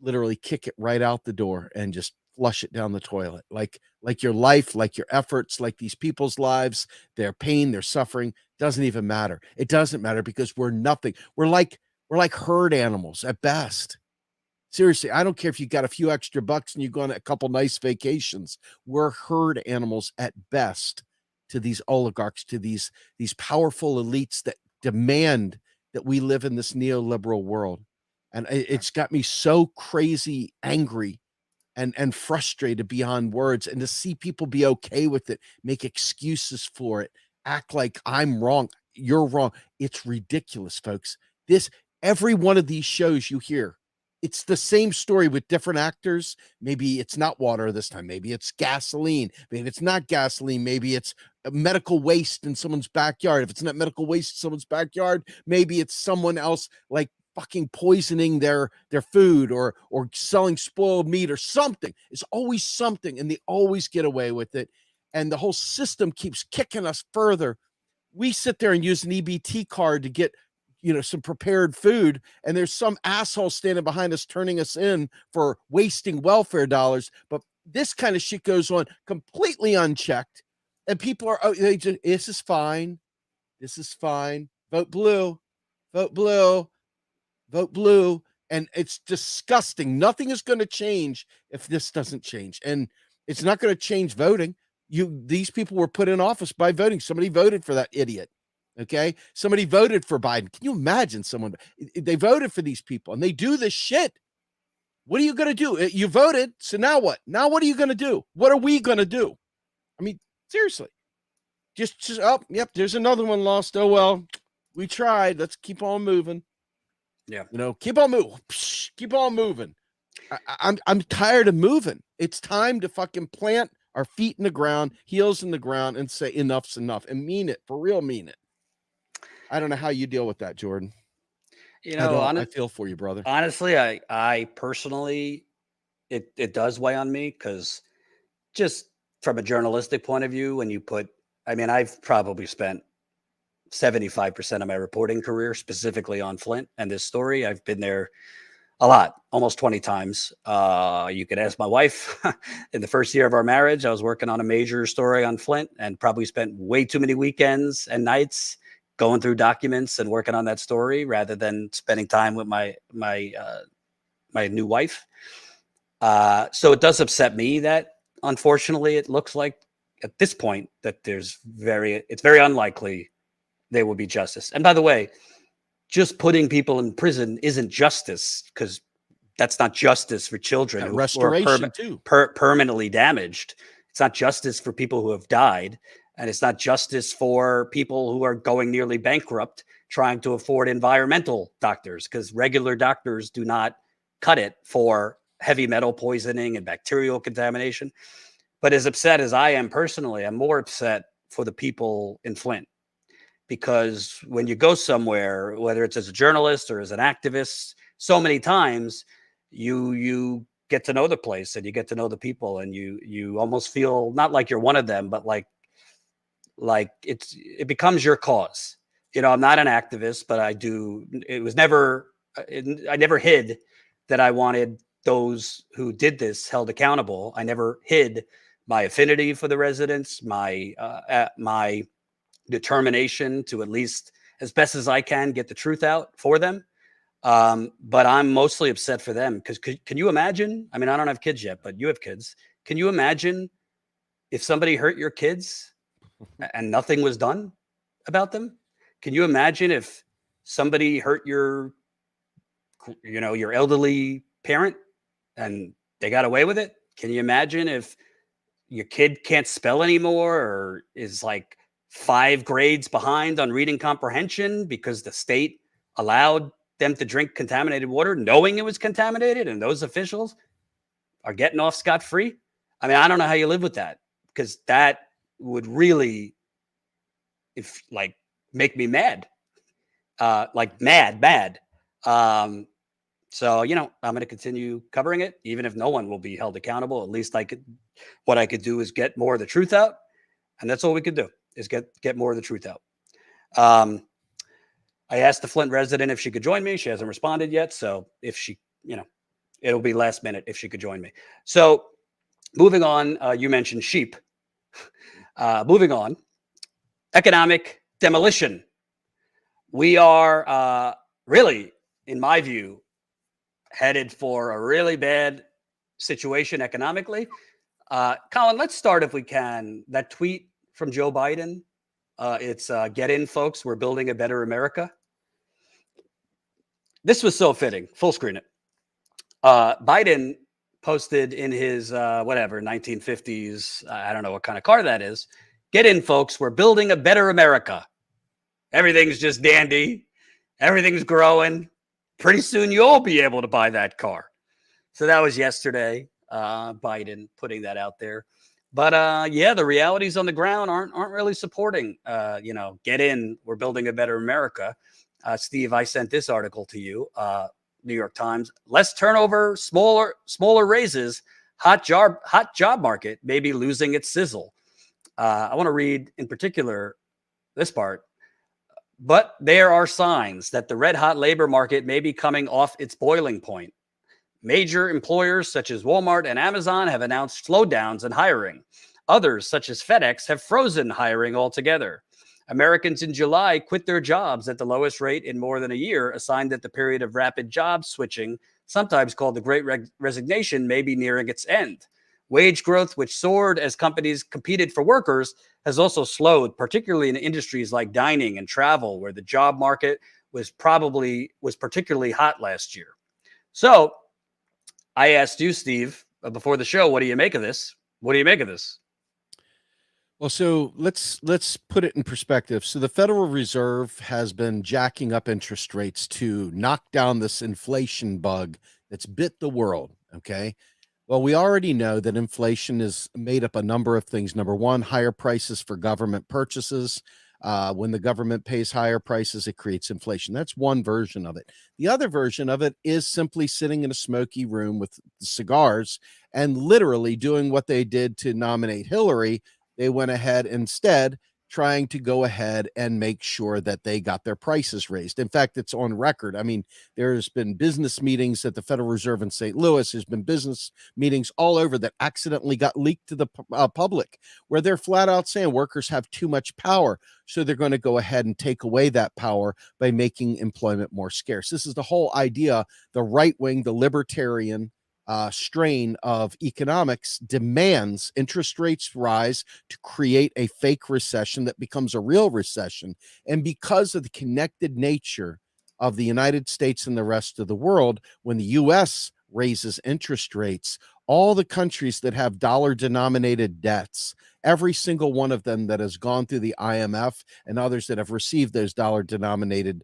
literally kick it right out the door and just flush it down the toilet. Like your life, like your efforts, like these people's lives, their pain, their suffering doesn't even matter. It doesn't matter because we're nothing. We're like herd animals at best. Seriously, I don't care if you got a few extra bucks and you go on a couple nice vacations. We're herd animals at best to these oligarchs, to these powerful elites that demand that we live in this neoliberal world. And it's got me so crazy angry and frustrated beyond words. And to see people be okay with it, make excuses for it, act like I'm wrong, you're wrong. It's ridiculous, folks. Every one of these shows you hear, it's the same story with different actors. Maybe it's not water this time. Maybe it's gasoline. Maybe it's not gasoline. Maybe it's medical waste in someone's backyard. If it's not medical waste in someone's backyard, maybe it's someone else like fucking poisoning their food or selling spoiled meat or something. It's always something, and they always get away with it. And the whole system keeps kicking us further. We sit there and use an EBT card to get some prepared food, and there's some asshole standing behind us turning us in for wasting welfare dollars. But this kind of shit goes on completely unchecked. And people are, this is fine. This is fine. Vote blue. Vote blue. Vote blue. And it's disgusting. Nothing is going to change if this doesn't change. And it's not going to change voting. These people were put in office by voting. Somebody voted for that idiot. Okay. Somebody voted for Biden. Can you imagine they voted for these people and they do this shit? What are you going to do? You voted. So now what? Now what are you going to do? What are we going to do? I mean, seriously, just, yep. There's another one lost. Oh, well, we tried. Let's keep on moving. Yeah. Keep on moving. Keep on moving. I'm tired of moving. It's time to fucking plant our feet in the ground, heels in the ground, and say enough's enough and mean it. For real, mean it. I don't know how you deal with that, Jordan. I feel for you, brother. Honestly, I personally, it does weigh on me because just from a journalistic point of view, when you I've probably spent 75% of my reporting career specifically on Flint and this story. I've been there a lot, almost 20 times. You could ask my wife. In the first year of our marriage, I was working on a major story on Flint and probably spent way too many weekends and nights going through documents and working on that story rather than spending time with my new wife. So it does upset me that unfortunately it looks like at this point that it's very unlikely there will be justice. And by the way, just putting people in prison isn't justice, because that's not justice for children who restoration are permanently damaged. It's not justice for people who have died. And it's not justice for people who are going nearly bankrupt trying to afford environmental doctors, because regular doctors do not cut it for heavy metal poisoning and bacterial contamination. But as upset as I am personally, I'm more upset for the people in Flint, because when you go somewhere, whether it's as a journalist or as an activist, so many times you get to know the place and you get to know the people, and you almost feel not like you're one of them, but like it becomes your cause. I'm not an activist, but I never hid that I wanted those who did this held accountable. I never hid my affinity for the residents, my determination to, at least as best as I can, get the truth out for them. But I'm mostly upset for them, because can you imagine? I mean, I don't have kids yet, but you have kids. Can you imagine if somebody hurt your kids and nothing was done about them? Can you imagine if somebody hurt your elderly parent and they got away with it? Can you imagine if your kid can't spell anymore or is like 5 grades behind on reading comprehension because the state allowed them to drink contaminated water knowing it was contaminated, and those officials are getting off scot-free? I mean, I don't know how you live with that, because that would really make me mad, mad. So, I'm going to continue covering it, even if no one will be held accountable. At least what I could do is get more of the truth out. And that's all we could do, is get more of the truth out. I asked the Flint resident if she could join me. She hasn't responded yet. So if she, it'll be last minute if she could join me. So moving on, you mentioned sheep. Moving on, economic demolition. We are really, in my view, headed for a really bad situation economically. Colin, let's start, if we can, that tweet from Joe Biden. It's get in, folks. We're building a better America. This was so fitting. Full screen it. Biden posted in his 1950s, I don't know what kind of car that is. Get in, folks. We're building a better America. Everything's just dandy. Everything's growing. Pretty soon you'll be able to buy that car. So that was yesterday, Biden putting that out there. But the realities on the ground aren't really supporting, get in, we're building a better America. Steve, I sent this article to you, New York Times. Less turnover, smaller raises, hot job market may be losing its sizzle. I want to read in particular this part. But there are signs that the red hot labor market may be coming off its boiling point. Major employers such as Walmart and Amazon have announced slowdowns in hiring. Others, such as FedEx, have frozen hiring altogether. Americans in July quit their jobs at the lowest rate in more than a year, a sign that the period of rapid job switching, sometimes called the Great Resignation, may be nearing its end. Wage growth, which soared as companies competed for workers, has also slowed, particularly in industries like dining and travel, where the job market was particularly hot last year. So I asked you, Steve, before the show, what do you make of this? What do you make of this? Well, so let's put it in perspective. So the Federal Reserve has been jacking up interest rates to knock down this inflation bug that's bit the world. Okay. Well, we already know that inflation is made up a number of things. Number one, higher prices for government purchases. When the government pays higher prices, it creates inflation. That's one version of it. The other version of it is simply sitting in a smoky room with cigars and literally doing what they did to nominate Hillary. They went ahead instead trying to go ahead and make sure that they got their prices raised. In fact, it's on record. I mean, there's been business meetings at the Federal Reserve in St. Louis. There's been business meetings all over that accidentally got leaked to the public, where they're flat out saying workers have too much power. So they're going to go ahead and take away that power by making employment more scarce. This is the whole idea. The right wing, the libertarian strain of economics demands interest rates rise to create a fake recession that becomes a real recession. And because of the connected nature of the United States and the rest of the world, when the US raises interest rates, all the countries that have dollar denominated debts, every single one of them that has gone through the IMF and others that have received those dollar denominated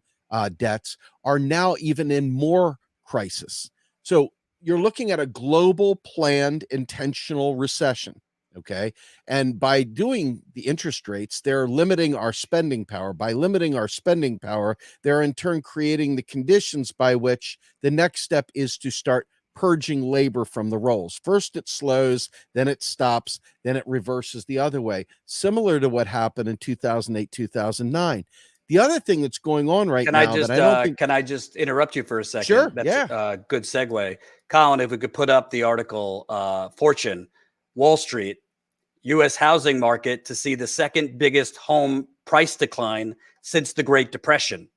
debts, are now even in more crisis. So you're looking at a global planned intentional recession. Okay. And by doing the interest rates, they're limiting our spending power. By limiting our spending power, they're in turn creating the conditions by which the next step is to start purging labor from the rolls. First it slows, then it stops, then it reverses the other way, similar to what happened in 2008, 2009. The other thing that's going on right now can I just interrupt you for a second? Sure. That's a good segue. Colin, if we could put up the article, Fortune, Wall Street, U.S. housing market to see the second biggest home price decline since the Great Depression.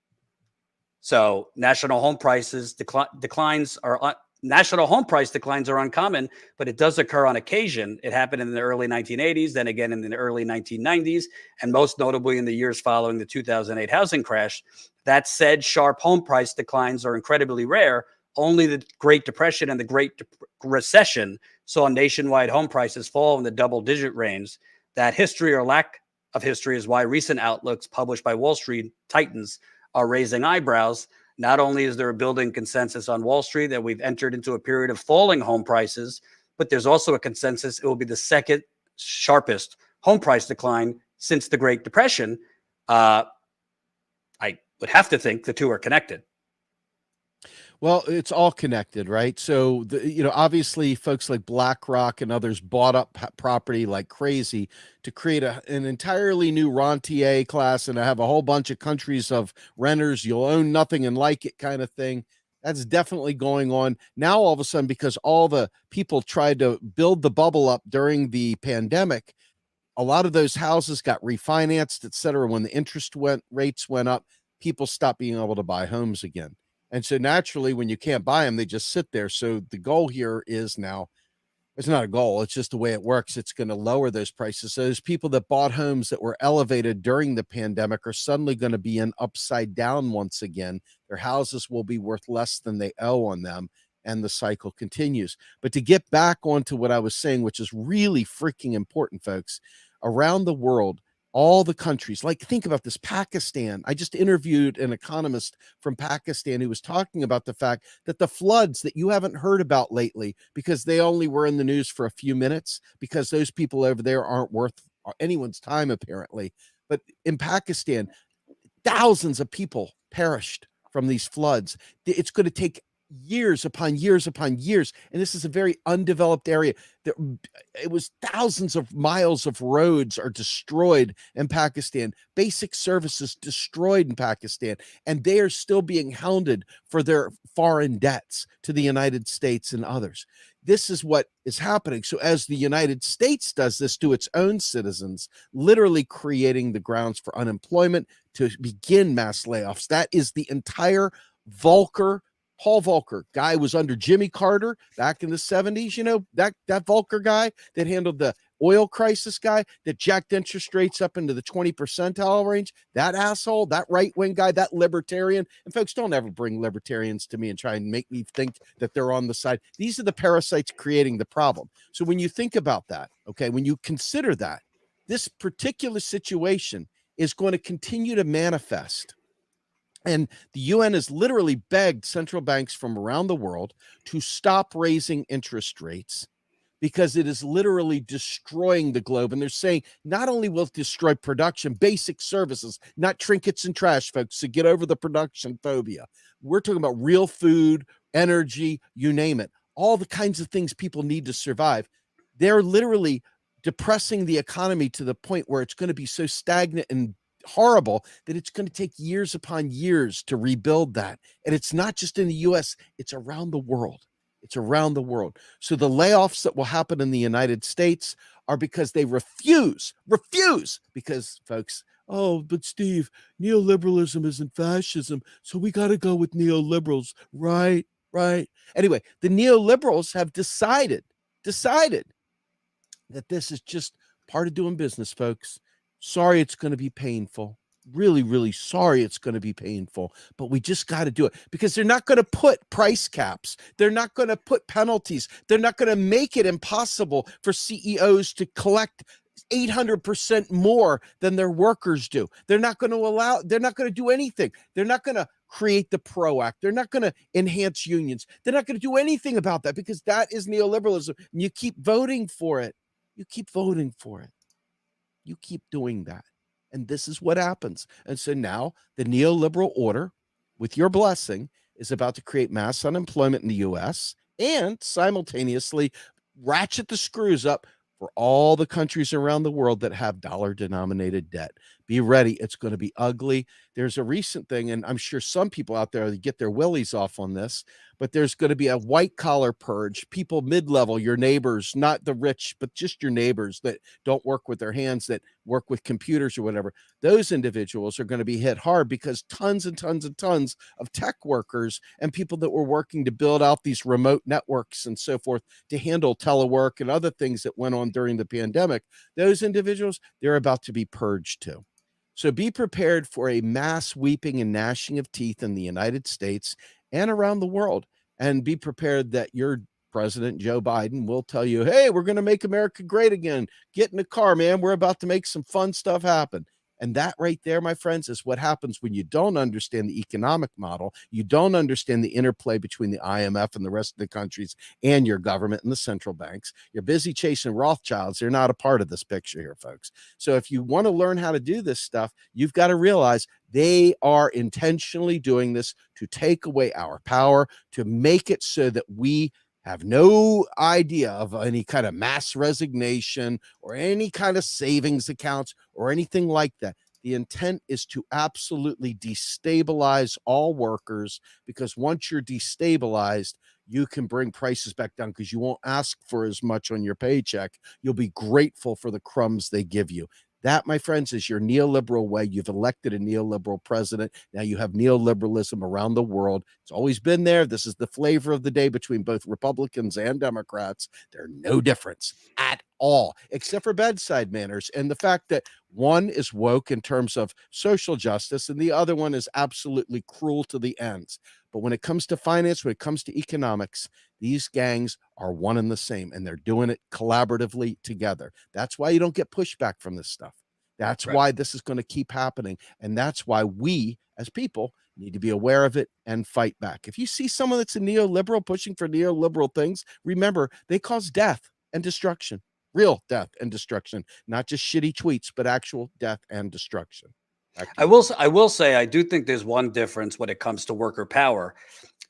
So national home prices declines are national home price declines are uncommon, but it does occur on occasion. It happened in the early 1980s, then again in the early 1990s, and most notably in the years following the 2008 housing crash. That said, sharp home price declines are incredibly rare. Only the Great Depression and the Great Recession saw nationwide home prices fall in the double-digit range. That history or lack of history is why recent outlooks published by Wall Street titans are raising eyebrows. Not only is there a building consensus on Wall Street that we've entered into a period of falling home prices, but there's also a consensus it will be the second sharpest home price decline since the Great Depression. I would have to think the two are connected. Well, it's all connected, right? So, obviously folks like BlackRock and others bought up property like crazy to create an entirely new rentier class and have a whole bunch of countries of renters. You'll own nothing and like it kind of thing. That's definitely going on now. All of a sudden, because all the people tried to build the bubble up during the pandemic, a lot of those houses got refinanced, et cetera. When the rates went up, people stopped being able to buy homes again. And so naturally, when you can't buy them, they just sit there. So the goal here is now, it's not a goal. It's just the way it works. It's going to lower those prices. So those people that bought homes that were elevated during the pandemic are suddenly going to be in upside down once again. Their houses will be worth less than they owe on them. And the cycle continues. But to get back onto what I was saying, which is really freaking important, folks, around the world, all the countries, like think about this, Pakistan. I just interviewed an economist from Pakistan who was talking about the fact that the floods that you haven't heard about lately, because they only were in the news for a few minutes, because those people over there aren't worth anyone's time, apparently. But in Pakistan, thousands of people perished from these floods. It's going to take years upon years upon years. And this is a very undeveloped area. It was thousands of miles of roads are destroyed in Pakistan, basic services destroyed in Pakistan, and they are still being hounded for their foreign debts to the United States and others. This is what is happening. So as the United States does this to its own citizens, literally creating the grounds for unemployment to begin mass layoffs, that is the entire Paul Volcker guy was under Jimmy Carter back in the 70s. You know, that Volcker guy that handled the oil crisis guy that jacked interest rates up into the 20 percentile range, that asshole, that right-wing guy, that libertarian. And folks, don't ever bring libertarians to me and try and make me think that they're on the side. These are the parasites creating the problem. So when you think about that, okay, when you consider that, this particular situation is going to continue to manifest. And the UN has literally begged central banks from around the world to stop raising interest rates because it is literally destroying the globe. And they're saying not only will it destroy production, basic services, not trinkets and trash, folks, so get over the production phobia. We're talking about real food, energy, you name it, all the kinds of things people need to survive. They're literally depressing the economy to the point where it's going to be so stagnant and horrible that it's going to take years upon years to rebuild that. And it's not just in the US, it's around the world. It's around the world. So the layoffs that will happen in the United States are because they refuse, because folks, oh, but Steve, neoliberalism isn't fascism, so we got to go with neoliberals, right? Anyway, the neoliberals have decided that this is just part of doing business, folks. Sorry, it's going to be painful. Really, really sorry it's going to be painful, but we just got to do it because they're not going to put price caps. They're not going to put penalties. They're not going to make it impossible for CEOs to collect 800% more than their workers do. They're not going to do anything. They're not going to create the PRO Act. They're not going to enhance unions. They're not going to do anything about that because that is neoliberalism. And you keep voting for it. You keep doing that. And this is what happens. And so now the neoliberal order, with your blessing, is about to create mass unemployment in the US and simultaneously ratchet the screws up for all the countries around the world that have dollar-denominated debt. Be ready. It's going to be ugly. There's a recent thing, and I'm sure some people out there get their willies off on this, but there's going to be a white-collar purge. People mid-level, your neighbors, not the rich, but just your neighbors that don't work with their hands, that work with computers or whatever. Those individuals are going to be hit hard because tons and tons and tons of tech workers and people that were working to build out these remote networks and so forth to handle telework and other things that went on during the pandemic, those individuals, they're about to be purged too. So be prepared for a mass weeping and gnashing of teeth in the United States and around the world. And be prepared that your President Joe Biden will tell you, hey, we're going to make America great again. Get in the car, man. We're about to make some fun stuff happen. And that right there, my friends, is what happens when you don't understand the economic model. You don't understand the interplay between the IMF and the rest of the countries and your government and the central banks. You're busy chasing Rothschilds. They're not a part of this picture here, folks. So if you want to learn how to do this stuff, you've got to realize they are intentionally doing this to take away our power, to make it so that we have no idea of any kind of mass resignation or any kind of savings accounts or anything like that. The intent is to absolutely destabilize all workers, because once you're destabilized, you can bring prices back down because you won't ask for as much on your paycheck. You'll be grateful for the crumbs they give you. That, my friends, is your neoliberal way. You've elected a neoliberal president. Now you have neoliberalism around the world. It's always been there. This is the flavor of the day between both Republicans and Democrats. There's no difference at all, except for bedside manners and the fact that one is woke in terms of social justice and the other one is absolutely cruel to the ends. But when it comes to finance, when it comes to economics, these gangs are one and the same, and they're doing it collaboratively together. That's why you don't get pushback from this stuff. That's right. Why this is going to keep happening. And that's why we as people need to be aware of it and fight back. If you see someone that's a neoliberal pushing for neoliberal things, remember, they cause death and destruction, real death and destruction, not just shitty tweets, but actual death and destruction. I will say, I do think there's one difference when it comes to worker power.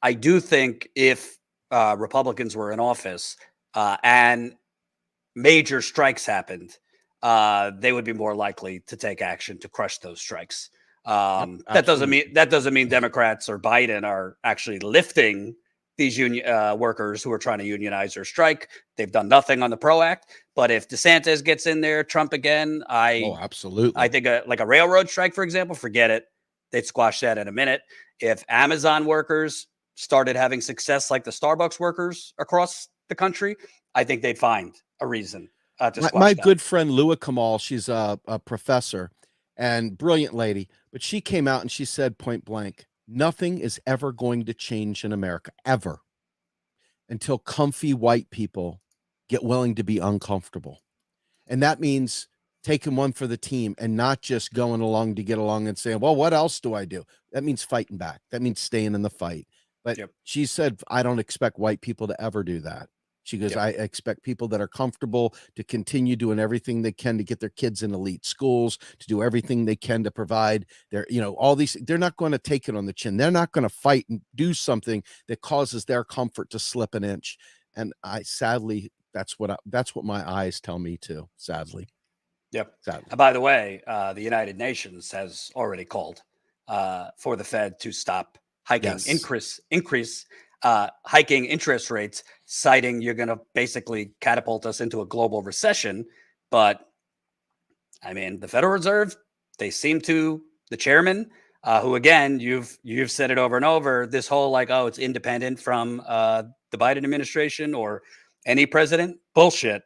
I do think if Republicans were in office and major strikes happened, they would be more likely to take action to crush those strikes. That doesn't mean Democrats or Biden are actually lifting these union workers who are trying to unionize or strike. They've done nothing on the PRO Act. But if DeSantis gets in there, Trump again, absolutely. I think like a railroad strike, for example, forget it. They'd squash that in a minute. If Amazon workers started having success like the Starbucks workers across the country, I think they'd find a reason to squash my that. good friend Lua Kamal, she's a professor and brilliant lady, but she came out and she said point blank, nothing is ever going to change in America, ever, until comfy white people get willing to be uncomfortable. And that means taking one for the team and not just going along to get along and saying, well, what else do I do? That means fighting back. That means staying in the fight. But she said, I don't expect white people to ever do that. She goes, I expect people that are comfortable to continue doing everything they can to get their kids in elite schools, to do everything they can to provide their, all these. They're not going to take it on the chin. They're not going to fight and do something that causes their comfort to slip an inch. And sadly, that's what my eyes tell me too. Sadly. Yep. Sadly. By the way, the United Nations has already called for the Fed to stop hiking, increase hiking interest rates, citing you're going to basically catapult us into a global recession. But I mean, the Federal Reserve, they seem to, the chairman, who again, you've said it over and over, this whole like, oh, it's independent from the Biden administration or any president, bullshit.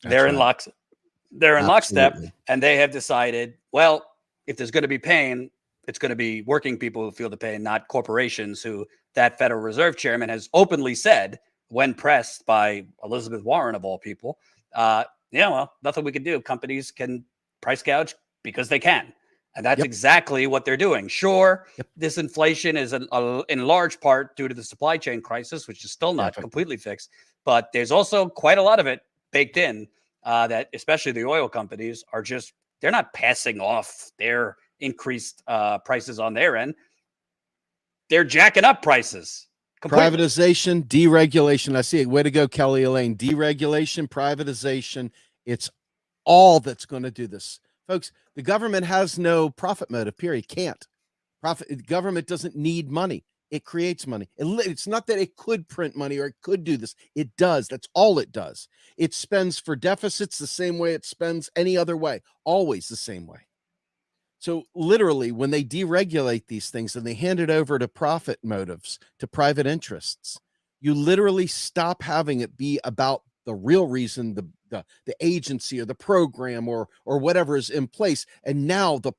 They're in lockstep, and they have decided, well, if there's going to be pain, it's going to be working people who feel the pain, not corporations, who that Federal Reserve chairman has openly said when pressed by Elizabeth Warren, of all people, well, nothing we can do. Companies can price gouge because they can. And that's exactly what they're doing. Sure, this inflation is in large part due to the supply chain crisis, which is still not completely fixed. But there's also quite a lot of it baked in that especially the oil companies are just, they're not passing off their increased prices on their end. They're jacking up prices. Completely. Privatization, deregulation. I see it. Way to go, Kelly Elaine. Deregulation, privatization. It's all that's going to do this. Folks, the government has no profit motive, period. Can't. Government doesn't need money. It creates money. It's not that it could print money or it could do this. It does. That's all it does. It spends for deficits the same way it spends any other way. Always the same way. So literally, when they deregulate these things and they hand it over to profit motives, to private interests, you literally stop having it be about the real reason, the agency or the program or whatever is in place. And now the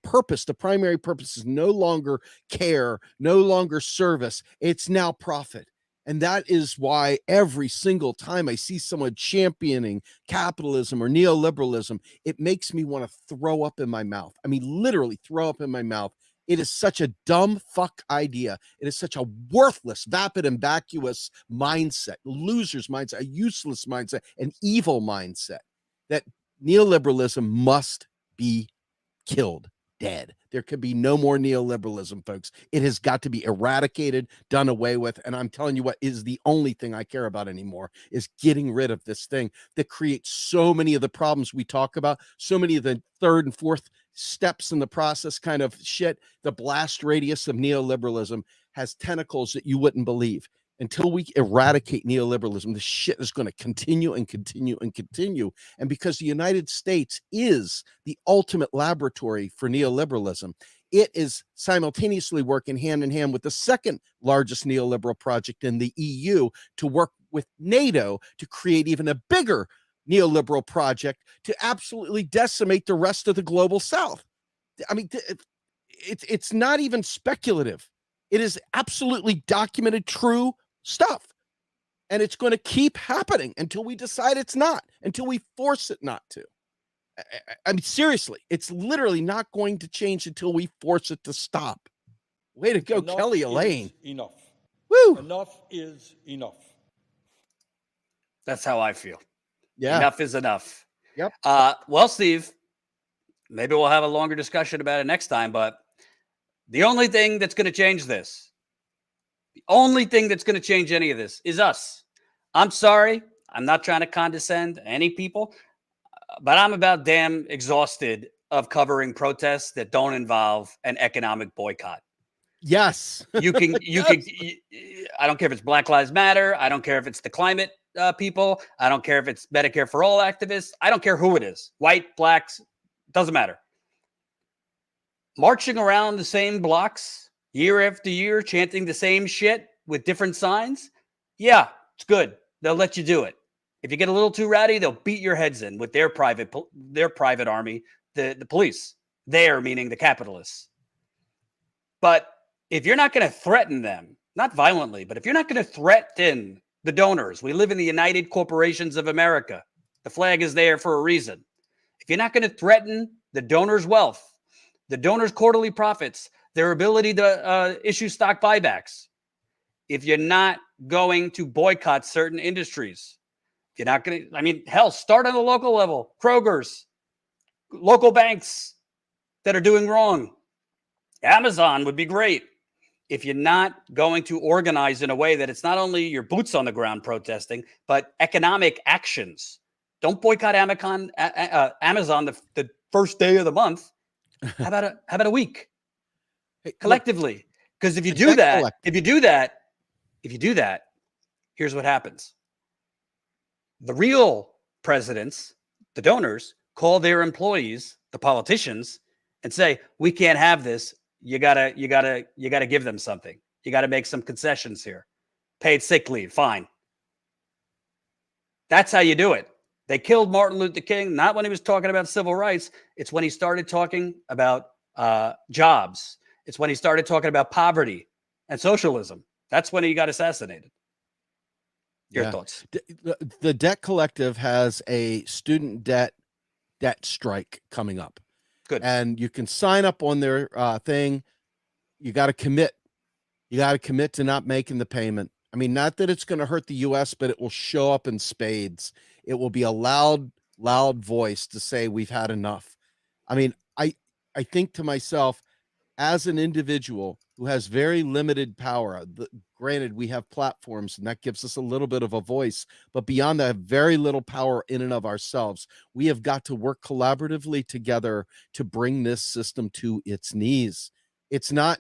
primary purpose is no longer care, no longer service. It's now profit. And that is why every single time I see someone championing capitalism or neoliberalism, it makes me want to throw up in my mouth. I mean, literally throw up in my mouth. It is such a dumb fuck idea. It is such a worthless, vapid, and vacuous mindset, loser's mindset, a useless mindset, an evil mindset, that neoliberalism must be killed. Dead. There could be no more neoliberalism, folks. It has got to be eradicated, done away with. And I'm telling you what is the only thing I care about anymore is getting rid of this thing that creates so many of the problems we talk about, so many of the third and fourth steps in the process kind of shit. The blast radius of neoliberalism has tentacles that you wouldn't believe. Until we eradicate neoliberalism, this shit is going to continue and continue and continue. And because the United States is the ultimate laboratory for neoliberalism, it is simultaneously working hand in hand with the second largest neoliberal project in the EU to work with NATO to create even a bigger neoliberal project to absolutely decimate the rest of the global South. I mean, it's not even speculative. It is absolutely documented, true stuff. And it's going to keep happening until we decide it's not, until we force it not to. I mean, seriously, it's literally not going to change until we force it to stop. Way to go, Enough Kelly Elaine. Enough. Woo! Enough is enough. That's how I feel. Yeah. Enough is enough. Yep. Well, Steve, maybe we'll have a longer discussion about it next time, but the only thing that's going to change this, the only thing that's going to change any of this is us. I'm sorry. I'm not trying to condescend any people, but I'm about damn exhausted of covering protests that don't involve an economic boycott. Yes. You can, I don't care if it's Black Lives Matter. I don't care if it's the climate people. I don't care if it's Medicare for all activists. I don't care who it is. White, blacks, doesn't matter. Marching around the same blocks year after year, chanting the same shit with different signs. Yeah, it's good. They'll let you do it. If you get a little too rowdy, they'll beat your heads in with their private army, the police. There, meaning the capitalists. But if you're not going to threaten them, not violently, but if you're not going to threaten the donors, we live in the United Corporations of America. The flag is there for a reason. If you're not going to threaten the donors' wealth, the donors' quarterly profits, their ability to issue stock buybacks, if you're not going to boycott certain industries, you're not going to, I mean, hell, start on the local level. Kroger's, local banks that are doing wrong. Amazon would be great. If you're not going to organize in a way that it's not only your boots on the ground protesting, but economic actions. Don't boycott Amazon the first day of the month. How about a week collectively? Because if you do that, here's what happens. The real presidents, the donors, call their employees, the politicians, and say, we can't have this. You gotta give them something. You gotta make some concessions here. Paid sick leave, fine. That's how you do it. They killed Martin Luther King, not when he was talking about civil rights. It's when he started talking about jobs. It's when he started talking about poverty and socialism. That's when he got assassinated. Your thoughts? The Debt Collective has a student debt strike coming up. Good. And you can sign up on their thing. You got to commit. You got to commit to not making the payment. I mean, not that it's going to hurt the U.S., but it will show up in spades. It will be a loud voice to say we've had enough. I mean, I think to myself, as an individual who has very limited power, granted, we have platforms and that gives us a little bit of a voice, but beyond that, very little power in and of ourselves. We have got to work collaboratively together to bring this system to its knees. It's not,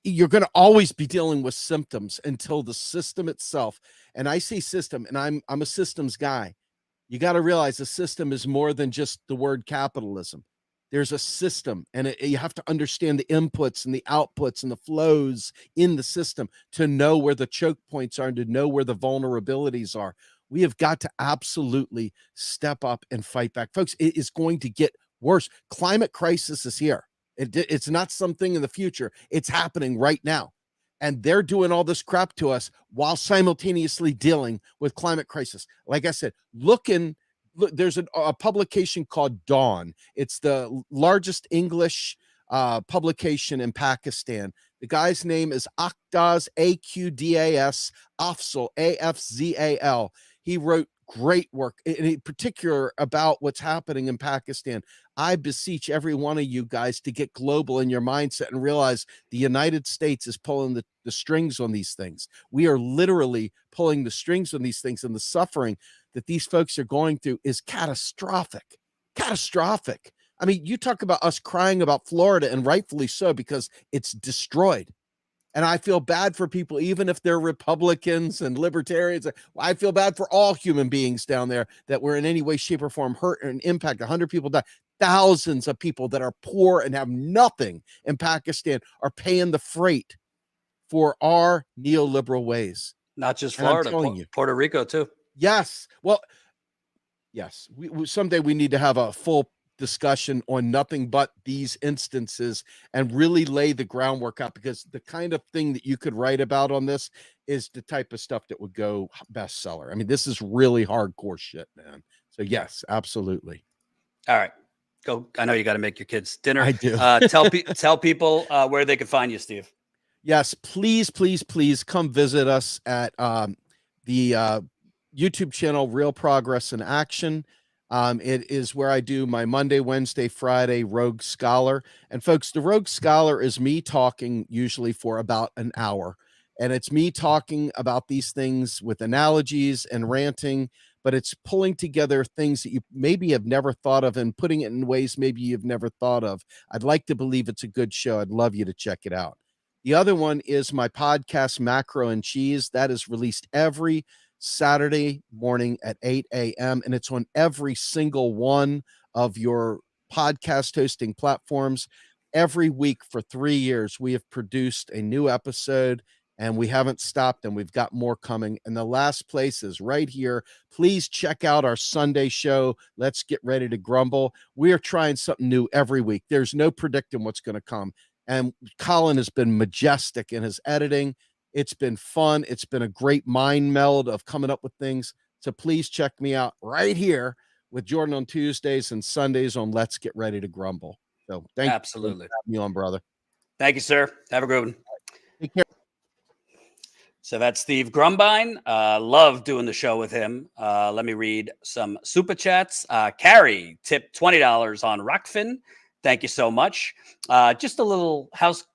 you're going to always be dealing with symptoms until the system itself, and I say system, and I'm a systems guy. You got to realize the system is more than just the word capitalism. There's a system, and you have to understand the inputs and the outputs and the flows in the system to know where the choke points are and to know where the vulnerabilities are. We have got to absolutely step up and fight back. Folks, it is going to get worse. Climate crisis is here. It's not something in the future. It's happening right now. And they're doing all this crap to us while simultaneously dealing with climate crisis. Like I said, look, there's a publication called Dawn. It's the largest English publication in Pakistan. The guy's name is Aqdas, Aqdas, Afzal, Afzal. He wrote great work, in particular about what's happening in Pakistan. I beseech every one of you guys to get global in your mindset and realize the United States is pulling the strings on these things. We are literally pulling the strings on these things, and the suffering that these folks are going through is catastrophic. I mean, you talk about us crying about Florida, and rightfully so, because it's destroyed. And I feel bad for people, even if they're Republicans and libertarians. I feel bad for all human beings down there that were in any way, shape, or form hurt and impacted. 100 people died. Thousands of people that are poor and have nothing in Pakistan are paying the freight for our neoliberal ways. Not just Florida, Puerto Rico too. Yes. Well, yes. We someday we need to have a full discussion on nothing but these instances and really lay the groundwork out, because the kind of thing that you could write about on this is the type of stuff that would go bestseller. I mean, this is really hardcore shit, man. So yes, absolutely. All right. Go. I know you got to make your kids dinner. I do. Tell people where they can find you, Steve. Yes, please come visit us at the YouTube channel, Real Progress in Action. It is where I do my Monday, Wednesday, Friday Rogue Scholar. And folks, the Rogue Scholar is me talking usually for about an hour. And it's me talking about these things with analogies and ranting, but it's pulling together things that you maybe have never thought of and putting it in ways maybe you've never thought of. I'd like to believe it's a good show. I'd love you to check it out. The other one is my podcast, Macro and Cheese. That is released every Saturday morning at 8 a.m. And it's on every single one of your podcast hosting platforms. Every week for 3 years, we have produced a new episode, and we haven't stopped, and we've got more coming. And the last place is right here. Please check out our Sunday show. Let's Get Ready to Grumble. We are trying something new every week. There's no predicting what's going to come. And Colin has been majestic in his editing. It's been fun. It's been a great mind meld of coming up with things. So please check me out right here with Jordan on Tuesdays and Sundays on Let's Get Ready to Grumble. So thank you for having me on, brother. Thank you, sir. Have a good one. Take care. So that's Steve Grumbine. Love doing the show with him. Let me read some super chats. Carrie tipped $20 on Rockfin. Thank you so much. Just a little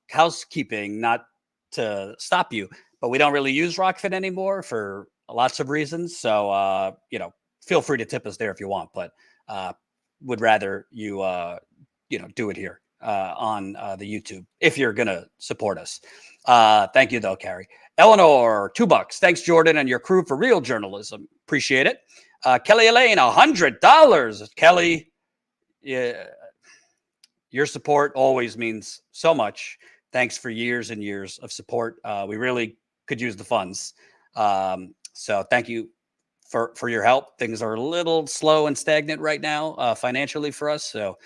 housekeeping, not to stop you, but we don't really use Rockfin anymore for lots of reasons. So, feel free to tip us there if you want, but would rather you, do it here on the YouTube if you're going to support us. Thank you, though, Carrie. Eleanor, $2. Thanks, Jordan, and your crew for real journalism. Appreciate it. Kelly Elaine, $100. Kelly, yeah, your support always means so much. Thanks for years and years of support. We really could use the funds. So thank you for your help. Things are a little slow and stagnant right now financially for us. So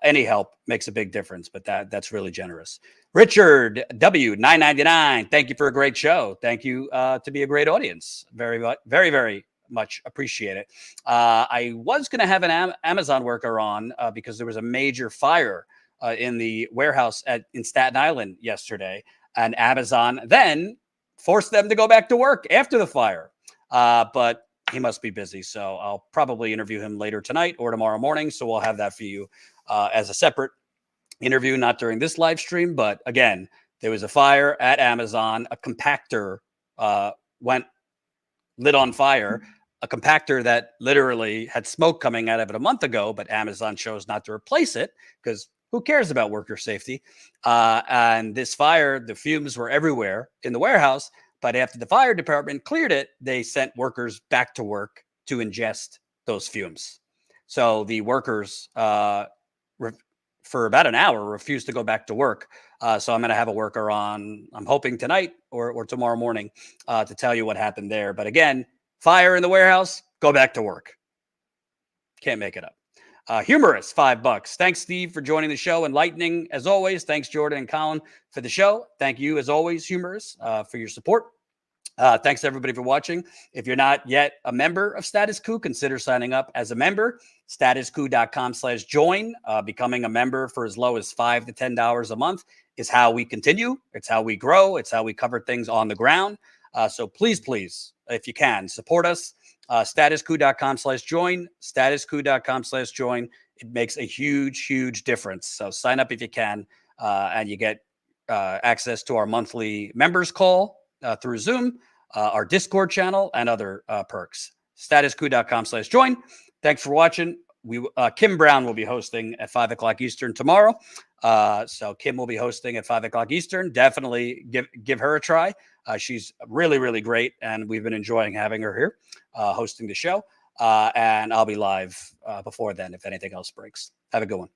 any help makes a big difference, but that's really generous. Richard W, $9.99. Thank you for a great show. Thank you to be a great audience. Very, very, very much appreciate it. I was going to have an Amazon worker on because there was a major fire in the warehouse in Staten Island yesterday, and Amazon then forced them to go back to work after the fire. But he must be busy, so I'll probably interview him later tonight or tomorrow morning. So we'll have that for you as a separate interview, not during this live stream. But again, there was a fire at Amazon. A compactor lit on fire. A compactor that literally had smoke coming out of it a month ago, but Amazon chose not to replace it because who cares about worker safety? And this fire, the fumes were everywhere in the warehouse. But after the fire department cleared it, they sent workers back to work to ingest those fumes. So the workers, for about an hour, refused to go back to work. So I'm going to have a worker on, I'm hoping tonight or tomorrow morning to tell you what happened there. But again, fire in the warehouse, go back to work. Can't make it up. Humorous, $5. Thanks, Steve, for joining the show. Enlightening, as always. Thanks, Jordan and Colin, for the show. Thank you, as always, Humorous, for your support. Thanks, everybody, for watching. If you're not yet a member of Status Coup, consider signing up as a member. StatusCoup.com/join. Becoming a member for as low as $5 to $10 a month is how we continue. It's how we grow. It's how we cover things on the ground. So please, if you can, support us. StatusCoup.com/join. StatusCoup.com/join. It makes a huge, huge difference. So sign up if you can, and you get access to our monthly members call through Zoom, our Discord channel, and other perks. StatusCoup.com/join. Thanks for watching. Kim Brown will be hosting at 5 o'clock Eastern tomorrow. So Kim will be hosting at 5 o'clock Eastern. Definitely give her a try. She's really, really great, and we've been enjoying having her here hosting the show. And I'll be live before then if anything else breaks. Have a good one.